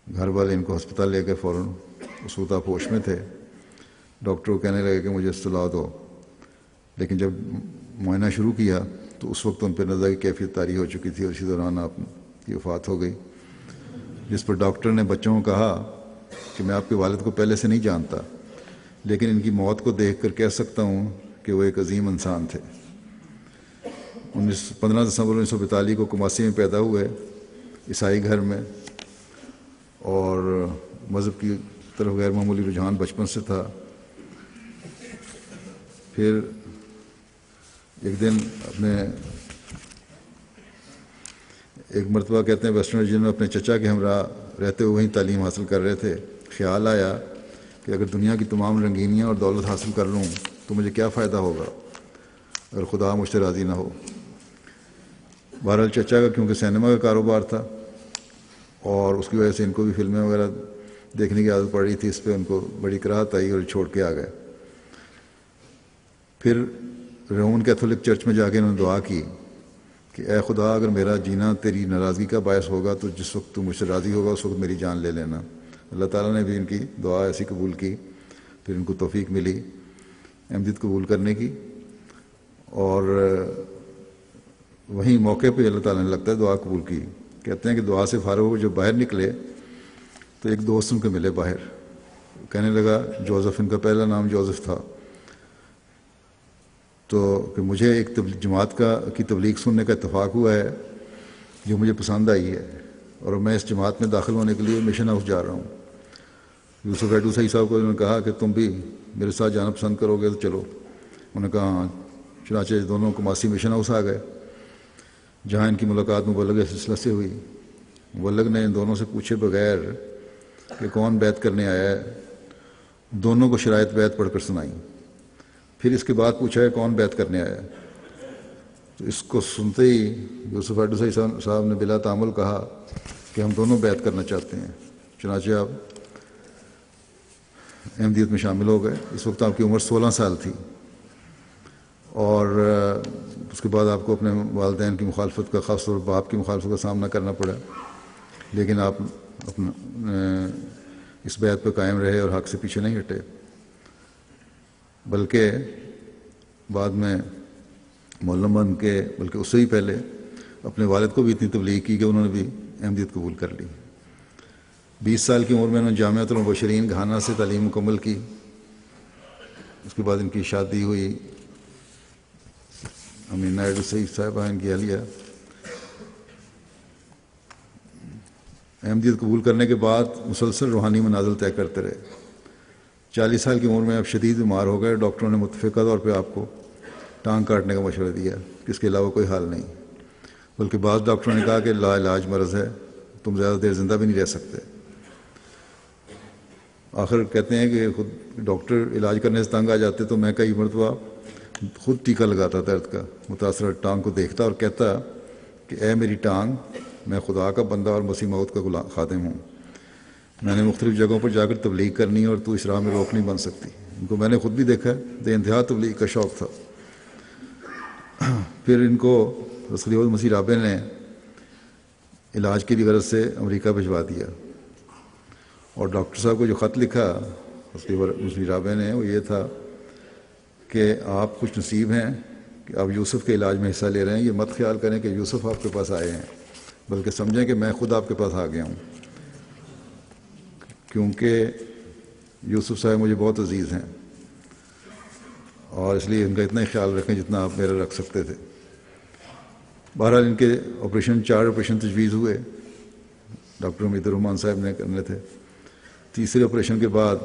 گھر والے ان کو ہسپتال لے گئے فوراً. سوتا پوش میں تھے. ڈاکٹر کو کہنے لگے کہ مجھے اطلاع دو، لیکن جب معائنہ شروع کیا تو اس وقت ان پہ نظر کی کیفیت طاری ہو چکی تھی اور اسی دوران آپ کی وفات ہو گئی. جس پر ڈاکٹر نے بچوں کو کہا کہ میں آپ کے والد کو پہلے سے نہیں جانتا، لیکن ان کی موت کو دیکھ کر کہہ سکتا ہوں کہ وہ ایک عظیم انسان تھے. 15 دسمبر 1942 کو کماسی میں پیدا ہوئے، عیسائی گھر میں، اور مذہب کی طرف غیر معمولی رجحان بچپن سے تھا. پھر ایک دن ایک مرتبہ کہتے ہیں ویسٹرن ورجینیا میں اپنے چچا کے ہمراہ رہتے ہوئے وہیں تعلیم حاصل کر رہے تھے. خیال آیا کہ اگر دنیا کی تمام رنگینیاں اور دولت حاصل کر لوں تو مجھے کیا فائدہ ہوگا اگر خدا مجھ سے راضی نہ ہو. بہرحال چچا کا کیونکہ سینما کا کاروبار تھا اور اس کی وجہ سے ان کو بھی فلمیں وغیرہ دیکھنے کی عادت پڑ رہی تھی، اس پہ ان کو بڑی کراہت آئی اور چھوڑ کے آ گئے. پھر رومن کیتھولک چرچ میں جا کے انہوں نے دعا کی کہ اے خدا، اگر میرا جینا تیری ناراضگی کا باعث ہوگا تو جس وقت تو مجھ سے راضی ہوگا اس وقت میری جان لے لینا. اللہ تعالیٰ نے بھی ان کی دعا ایسی قبول کی. پھر ان کو توفیق ملی احمدیت قبول کرنے کی، اور وہیں موقع پہ اللہ تعالیٰ نے لگتا ہے دعا قبول کی. کہتے ہیں کہ دعا سے فارغ ہو جب باہر نکلے تو ایک دوست ان کو ملے باہر. کہنے لگا، جوزف، ان کا پہلا نام جوزف تھا، تو کہ مجھے ایک جماعت کی تبلیغ سننے کا اتفاق ہوا ہے جو مجھے پسند آئی ہے، اور میں اس جماعت میں داخل ہونے کے لیے مشن ہاؤس جا رہا ہوں. یوسف ایڈو صاحب کو انہوں نے کہا کہ تم بھی میرے ساتھ جانا پسند کرو گے تو چلو. انہوں نے کہا ہاں. چنانچہ دونوں کماسی مشن ہاؤس آ گئے جہاں ان کی ملاقات مبلغ سلسلہ سے ہوئی. مبلغ نے ان دونوں سے پوچھے بغیر کہ کون بیعت کرنے آیا ہے دونوں کو شرائط بیعت پڑھ کر سنائیں. پھر اس کے بعد پوچھا ہے کون بیعت کرنے آیا ہے. تو اس کو سنتے ہی یوسف ایڈو صاحب نے بلا تعامل کہا کہ ہم دونوں بیعت کرنا چاہتے ہیں. چنانچہ آپ احمدیت میں شامل ہو گئے. اس وقت آپ کی عمر 16 سال تھی، اور اس کے بعد آپ کو اپنے والدین کی مخالفت کا، خاص طور پر باپ کی مخالفت کا سامنا کرنا پڑا، لیکن آپ اپنا اس بیعت پہ قائم رہے اور حق سے پیچھے نہیں ہٹے. بلکہ بعد میں مولم بن کے، بلکہ اس سے ہی پہلے اپنے والد کو بھی اتنی تبلیغ کی کہ انہوں نے بھی احمدیت قبول کر لی. 20 سال کی عمر میں انہوں نے جامعۃ المبشرین گھانا سے تعلیم مکمل کی. اس کے بعد ان کی شادی ہوئی امینا ایڈو صاحبہ، ان کی اہلیہ. احمدیت قبول کرنے کے بعد مسلسل روحانی منازل طے کرتے رہے. 40 سال کی عمر میں آپ شدید بیمار ہو گئے. ڈاکٹروں نے متفقہ طور پہ آپ کو ٹانگ کاٹنے کا مشورہ دیا کہ اس کے علاوہ کوئی حال نہیں، بلکہ بعض ڈاکٹروں نے کہا کہ لا علاج مرض ہے، تم زیادہ دیر زندہ بھی نہیں رہ سکتے. آخر کہتے ہیں کہ خود ڈاکٹر علاج کرنے سے تنگ آ جاتے تو میں کئی مرتبہ خود ٹیکہ لگاتا درد کا. متاثرہ ٹانگ کو دیکھتا اور کہتا کہ اے میری ٹانگ، میں خدا کا بندہ اور مسیح موعود کا خادم ہوں. میں نے مختلف جگہوں پر جا کر تبلیغ کرنی اور تو اس راہ میں روک نہیں بن سکتی. ان کو میں نے خود بھی دیکھا، بے انتہا تبلیغ کا شوق تھا. پھر ان کو خلیفۃ مسیح رابع نے علاج کی غرض سے امریکہ بھجوا دیا، اور ڈاکٹر صاحب کو جو خط لکھا خلیفۃ مسیح رابع نے وہ یہ تھا کہ آپ خوش نصیب ہیں کہ آپ یوسف کے علاج میں حصہ لے رہے ہیں. یہ مت خیال کریں کہ یوسف آپ کے پاس آئے ہیں، بلکہ سمجھیں کہ میں خود آپ کے پاس آ گیا ہوں، کیونکہ یوسف صاحب مجھے بہت عزیز ہیں، اور اس لیے ان کا اتنا ہی خیال رکھیں جتنا آپ میرا رکھ سکتے تھے. بہرحال ان کے آپریشن 4 آپریشن تجویز ہوئے، ڈاکٹر امید الرحمان صاحب نے کرنے تھے. تیسرے آپریشن کے بعد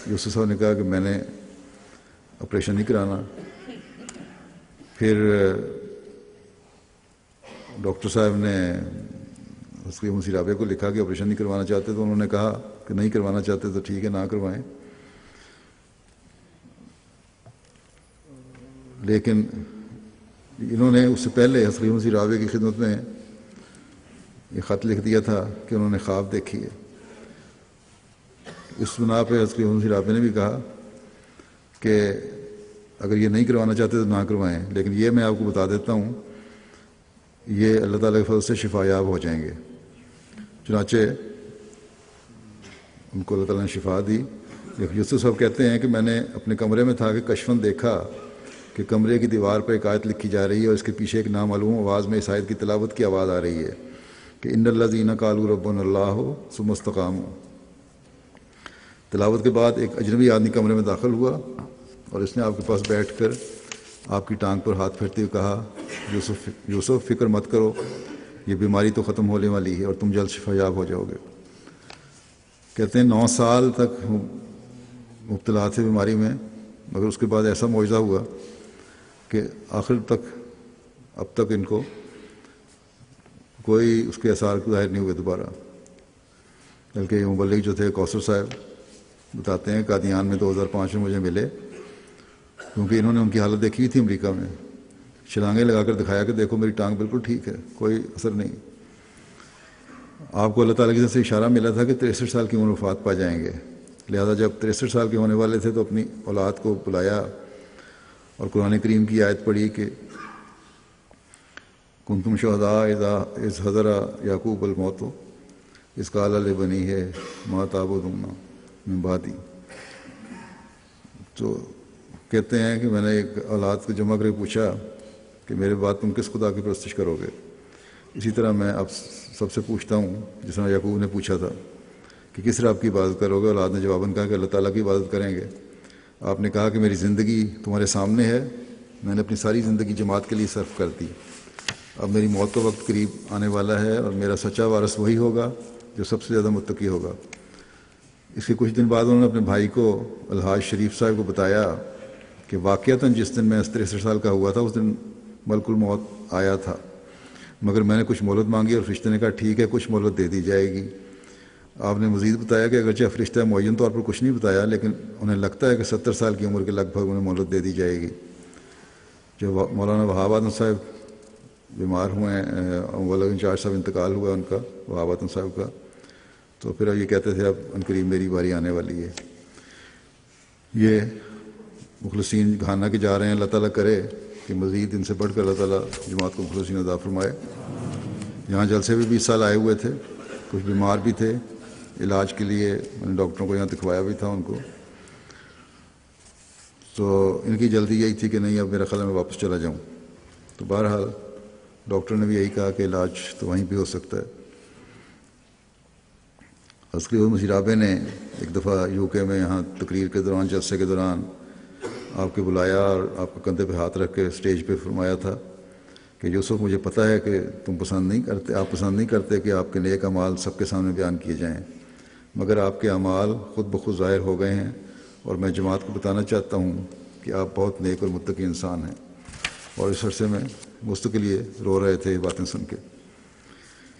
یوسف صاحب نے کہا کہ میں نے آپریشن نہیں کرانا. پھر ڈاکٹر صاحب نے خلیفۃ مسیح رابع کو لکھا کہ آپریشن نہیں کروانا چاہتے، تو انہوں نے کہا کہ نہیں کروانا چاہتے تو ٹھیک ہے، نہ کروائیں. لیکن انہوں نے اس سے پہلے خلیفۃ مسیح رابع کی خدمت میں یہ خط لکھ دیا تھا کہ انہوں نے خواب دیکھی ہے، اس بنا پہ حضرت مسیح رابع نے بھی کہا کہ اگر یہ نہیں کروانا چاہتے تو نہ کروائیں، لیکن یہ میں آپ کو بتا دیتا ہوں یہ اللہ تعالیٰ کے فضل سے شفا یاب ہو جائیں گے۔ چنانچہ ان کو اللہ تعالیٰ نے شفا دی۔ یوسف صاحب کہتے ہیں کہ میں نے اپنے کمرے میں تھا کہ کشفاً دیکھا کہ کمرے کی دیوار پر ایک آیت لکھی جا رہی ہے اور اس کے پیچھے ایک نامعلوم آواز میں اس آیت کی تلاوت کی آواز آ رہی ہے کہ ان الذین قالوا ربنا اللہ ثم استقاموا۔ تلاوت کے بعد ایک اجنبی آدمی کمرے میں داخل ہوا اور اس نے آپ کے پاس بیٹھ کر آپ کی ٹانگ پر ہاتھ پھیرتے ہوئے کہا، یوسف فکر مت کرو، یہ بیماری تو ختم ہونے والی ہے اور تم جلد شفا یاب ہو جاؤ گے۔ کہتے ہیں 9 سال تک مبتلا تھے بیماری میں، مگر اس کے بعد ایسا معجزہ ہوا کہ آخر تک اب تک ان کو کوئی اس کے اثار ظاہر نہیں ہوئے دوبارہ۔ بلکہ یہ مبلغ جو تھے کوثر صاحب بتاتے ہیں قادیان میں 2005 میں مجھے ملے، کیونکہ انہوں نے ان کی حالت دیکھی تھی امریکہ میں، چھلانگیں لگا کر دکھایا کہ دیکھو میری ٹانگ بالکل ٹھیک ہے، کوئی اثر نہیں۔ آپ کو اللہ تعالیٰ کی طرف سے اشارہ ملا تھا کہ 63 سال کی عمر وفات پا جائیں گے، لہذا جب 63 سال کے ہونے والے تھے تو اپنی اولاد کو بلایا اور قرآن کریم کی آیت پڑھی کہ کنتم شہداء اذ حضر یعقوب الموت اذ قال لبنیہ ما تعبدون من بعدی۔ تو کہتے ہیں کہ میں نے ایک اولاد کو جمع کر کے پوچھا کہ میرے بعد تم کس خدا کی پرستش کرو گے؟ اسی طرح میں اب سب سے پوچھتا ہوں، جس طرح یعقوب نے پوچھا تھا کہ کس رب کی عبادت کرو گے؟ اولاد نے جواباً کہا کہ اللہ تعالیٰ کی عبادت کریں گے۔ آپ نے کہا کہ میری زندگی تمہارے سامنے ہے، میں نے اپنی ساری زندگی جماعت کے لیے صرف کر دی، اب میری موت کا وقت قریب آنے والا ہے اور میرا سچا وارث وہی ہوگا جو سب سے زیادہ متقی ہوگا۔ اس کے کچھ دن بعد انہوں نے اپنے بھائی کو الحاج شریف صاحب کو بتایا کہ واقعتاً جس دن میں 63 سال کا ہوا تھا اس دن ملک الموت آیا تھا، مگر میں نے کچھ مہلت مانگی اور فرشتے نے کہا ٹھیک ہے کچھ مہلت دے دی جائے گی۔ آپ نے مزید بتایا کہ اگرچہ فرشتہ معین طور پر کچھ نہیں بتایا لیکن انہیں لگتا ہے کہ 70 سال کی عمر کے لگ بھگ انہیں مہلت دے دی جائے گی۔ جب مولانا وہاب آدم صاحب بیمار ہوئے ہیں، مولانا انچارج صاحب انتقال ہوا ان کا، وہاب آدم صاحب کا، تو پھر یہ کہتے تھے اب عنقریب میری باری آنے والی ہے۔ یہ مخلصین گھانا کے جا رہے ہیں، اللہ تعالیٰ کرے کہ مزید ان سے بڑھ کر اللہ تعالیٰ جماعت کو مخلصین عطا فرمائے۔ یہاں جلسے بھی 20 سال آئے ہوئے تھے، کچھ بیمار بھی تھے، علاج کے لیے میں نے ڈاکٹروں کو یہاں دکھوایا بھی تھا ان کو، تو ان کی جلدی یہی تھی کہ نہیں اب میرا خیال ہے میں واپس چلا جاؤں۔ تو بہرحال ڈاکٹر نے بھی یہی کہا کہ علاج تو وہیں پہ ہو سکتا ہے۔ حضرت مسیح رابع نے ایک دفعہ UK میں یہاں تقریر کے دوران، جلسے کے دوران آپ کے بلایا اور آپ کے کندھے پہ ہاتھ رکھ کے اسٹیج پہ فرمایا تھا کہ یوسف مجھے پتہ ہے کہ آپ پسند نہیں کرتے کہ آپ کے نیک اعمال سب کے سامنے بیان کیے جائیں، مگر آپ کے اعمال خود بخود ظاہر ہو گئے ہیں اور میں جماعت کو بتانا چاہتا ہوں کہ آپ بہت نیک اور متقی انسان ہیں۔ اور اس عرصے میں مستقل یہ رو رہے تھے یہ باتیں سن کے۔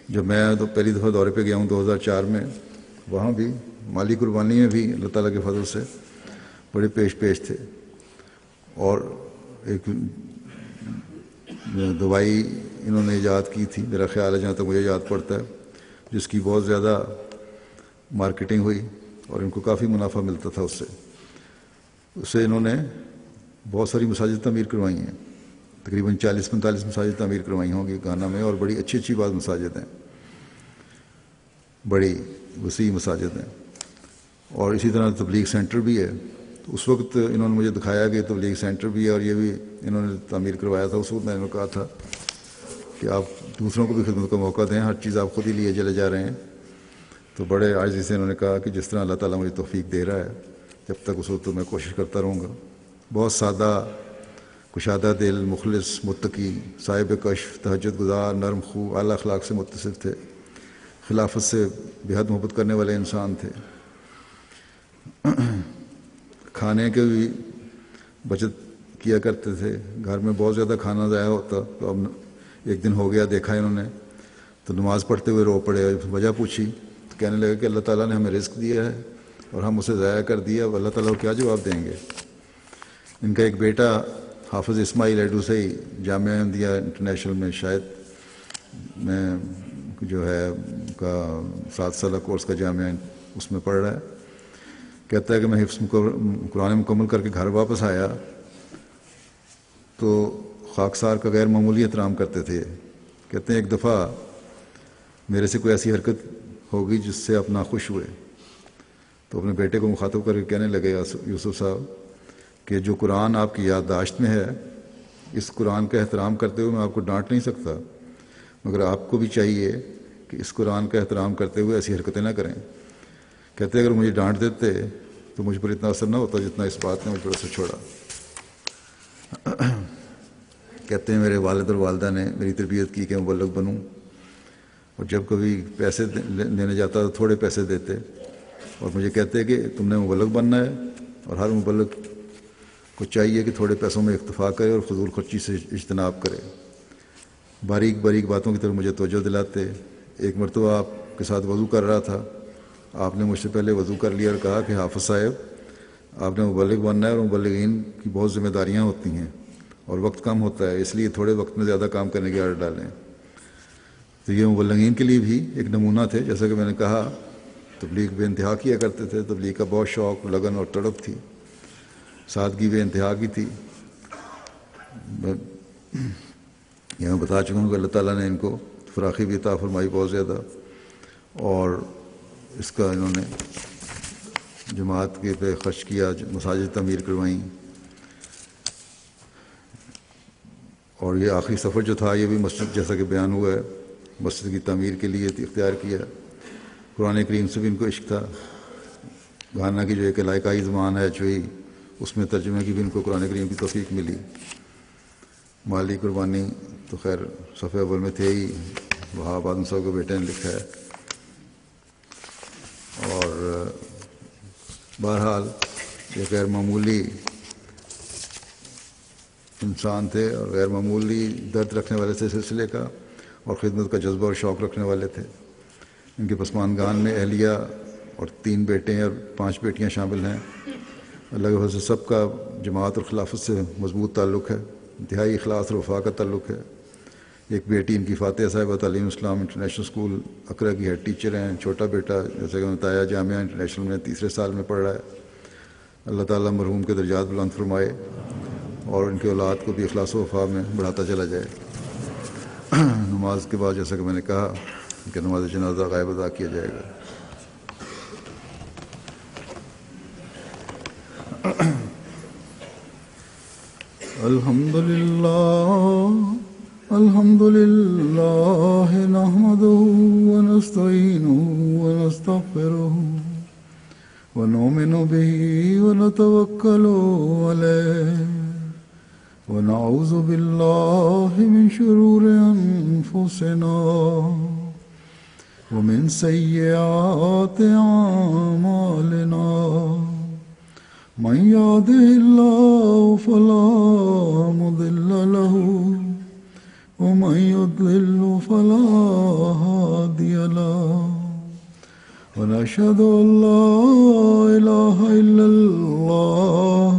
جب میں پہلی دفعہ دورے پہ گیا ہوں 2004 میں، وہاں بھی مالی قربانی میں بھی اللہ تعالیٰ کے فضل سے بڑے پیش تھے، اور ایک دوائی انہوں نے ایجاد کی تھی، میرا خیال ہے جہاں تک مجھے یاد پڑتا ہے، جس کی بہت زیادہ مارکیٹنگ ہوئی اور ان کو کافی منافع ملتا تھا اس سے انہوں نے بہت ساری مساجد تعمیر کروائی ہیں، تقریباً 40-45 مساجد تعمیر کروائی ہوں گی گانا میں، اور بڑی اچھی بات مساجد ہیں، بڑی وسیع مساجد ہیں۔ اور اسی طرح تبلیغ سینٹر بھی ہے، تو اس وقت انہوں نے مجھے دکھایا کہ تبلیغ سینٹر بھی ہے اور یہ بھی انہوں نے تعمیر کروایا تھا۔ اس وقت میں نے کہا تھا کہ آپ دوسروں کو بھی خدمت کا موقع دیں، ہر چیز آپ خود ہی لیے چلے جا رہے ہیں۔ تو بڑے عاجزی سے انہوں نے کہا کہ جس طرح اللہ تعالیٰ مجھے توفیق دے رہا ہے جب تک اس وقت تو میں کوشش کرتا رہوں گا۔ بہت سادہ، کشادہ دل، مخلص، متقی، صاحب کشف، تہجد گزار، نرم خو، اعلیٰ اخلاق سے متصف تھے، خلافت سے بے حد محبت کرنے والے انسان تھے۔ کھانے کے بھی بچت کیا کرتے تھے، گھر میں بہت زیادہ کھانا ضائع ہوتا، تو اب ایک دن ہو گیا دیکھا انہوں نے تو نماز پڑھتے ہوئے رو پڑے، وجہ پوچھی تو کہنے لگے کہ اللہ تعالیٰ نے ہمیں رزق دیا ہے اور ہم اسے ضائع کر دیا، اب اللہ تعالیٰ کو کیا جواب دیں گے۔ ان کا ایک بیٹا حافظ اسماعیل ایڈوسی جامعہ احمدیہ انٹرنیشنل میں شاید میں جو ہے ان کا 7 سالہ کورس کا جامعہ اس میں پڑھ رہا ہے، کہتا ہے کہ میں حفظ قرآن مکمل کر کے گھر واپس آیا تو خاکسار کا غیر معمولی احترام کرتے تھے. کہتے ہیں ایک دفعہ میرے سے کوئی ایسی حرکت ہوگی جس سے آپ ناخوش ہوئے تو اپنے بیٹے کو مخاطب کر کے کہنے لگے یوسف صاحب کہ جو قرآن آپ کی یادداشت میں ہے اس قرآن کا احترام کرتے ہوئے میں آپ کو ڈانٹ نہیں سکتا، مگر آپ کو بھی چاہیے کہ اس قرآن کا احترام کرتے ہوئے ایسی حرکتیں نہ کریں. کہتے اگر مجھے ڈانٹ دیتے تو مجھ پر اتنا اثر نہ ہوتا جتنا اس بات نے مجھ پر اثر چھوڑا. کہتے ہیں میرے والد اور والدہ نے میری تربیت کی کہ میں مبلغ بنوں، اور جب کبھی پیسے لینے جاتا تو تھوڑے پیسے دیتے اور مجھے کہتے کہ تم نے مبلغ بننا ہے، اور ہر مبلغ کو چاہیے کہ تھوڑے پیسوں میں اکتفا کرے اور فضول خرچی سے اجتناب کرے. باریک باریک باتوں کی طرف مجھے توجہ دلاتے. ایک مرتبہ آپ کے ساتھ وضو کر رہا تھا، آپ نے مجھ سے پہلے وضو کر لیا اور کہا کہ حافظ صاحب آپ نے مبلغ بننا ہے اور مبلغین کی بہت ذمہ داریاں ہوتی ہیں اور وقت کم ہوتا ہے، اس لیے تھوڑے وقت میں زیادہ کام کرنے کی عادت ڈالیں. تو یہ مبلغین کے لیے بھی ایک نمونہ تھے. جیسا کہ میں نے کہا تبلیغ بے انتہا کیا کرتے تھے، تبلیغ کا بہت شوق، لگن اور تڑپ تھی، سادگی بے انتہا کی تھی. یہ میں بتا چکا ہوں کہ اللہ تعالیٰ نے ان کو فراخی بھی عطا فرمائی بہت زیادہ، اور اس کا انہوں نے جماعت کے پہ خرچ کیا، مساجد تعمیر کروائیں. اور یہ آخری سفر جو تھا یہ بھی مسجد جیسا کہ بیان ہوا ہے مسجد کی تعمیر کے لیے اختیار کیا. قرآن کریم سے بھی ان کو عشق تھا. گانا کی جو ایک علاقائی زبان ہے چوئی، اس میں ترجمے کی بھی ان کو قرآن کریم کی توفیق ملی. مالی قربانی تو خیر صفحہ اول میں تھے ہی، وہاب آدم صاحب کے بیٹے نے لکھا ہے. اور بہرحال یہ غیر معمولی انسان تھے اور غیر معمولی درد رکھنے والے تھے سلسلے کا، اور خدمت کا جذبہ اور شوق رکھنے والے تھے. ان کے پسماندگان میں اہلیہ اور 3 بیٹے اور 5 بیٹیاں شامل ہیں. اللہ کے فضل سے سب کا جماعت اور خلافت سے مضبوط تعلق ہے، انتہائی اخلاص اور وفا کا تعلق ہے. ایک بیٹی ان کی فاتحہ صاحبہ تعلیم اسلام انٹرنیشنل اسکول اقرا کی ہیڈ ٹیچر ہیں. چھوٹا بیٹا جیسے کہ بتایا جامعہ انٹرنیشنل میں 3 سال میں پڑھ رہا ہے. اللہ تعالیٰ مرحوم کے درجات بلند فرمائے اور ان کے اولاد کو بھی اخلاص و وفا میں بڑھاتا چلا جائے. نماز کے بعد جیسا کہ میں نے کہا کہ نماز جنازہ غائب ادا کیا جائے گا. الحمد للہ نحمدہ ونستعینہ ونستغفرہ ونؤمن بہ ونتوکل علیہ ونعوذ باللہ من شرور انفسنا ومن سیئات اعمالنا من يهده الله فلا مضل له ومن يضلل فلا هادي له ونشهد أن لا إله إلا الله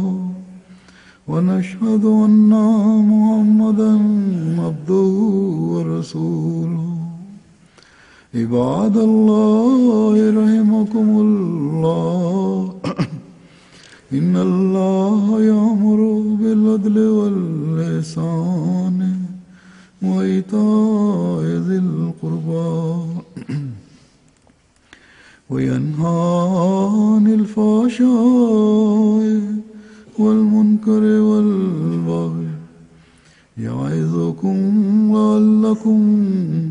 ونشهد أن محمدا عبده ورسوله. عباد الله رحمكم الله إن الله يأمر بالعدل والإحسان وإيتاء ذي القربى وينهى عن الفحشاء والمنكر والبغي يعظكم لعلكم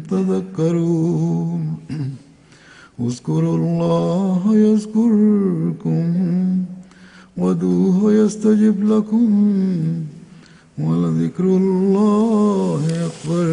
تذكرون. اذكروا الله يذكركم وادعوه يستجب لكم ولذكر الله أكبر.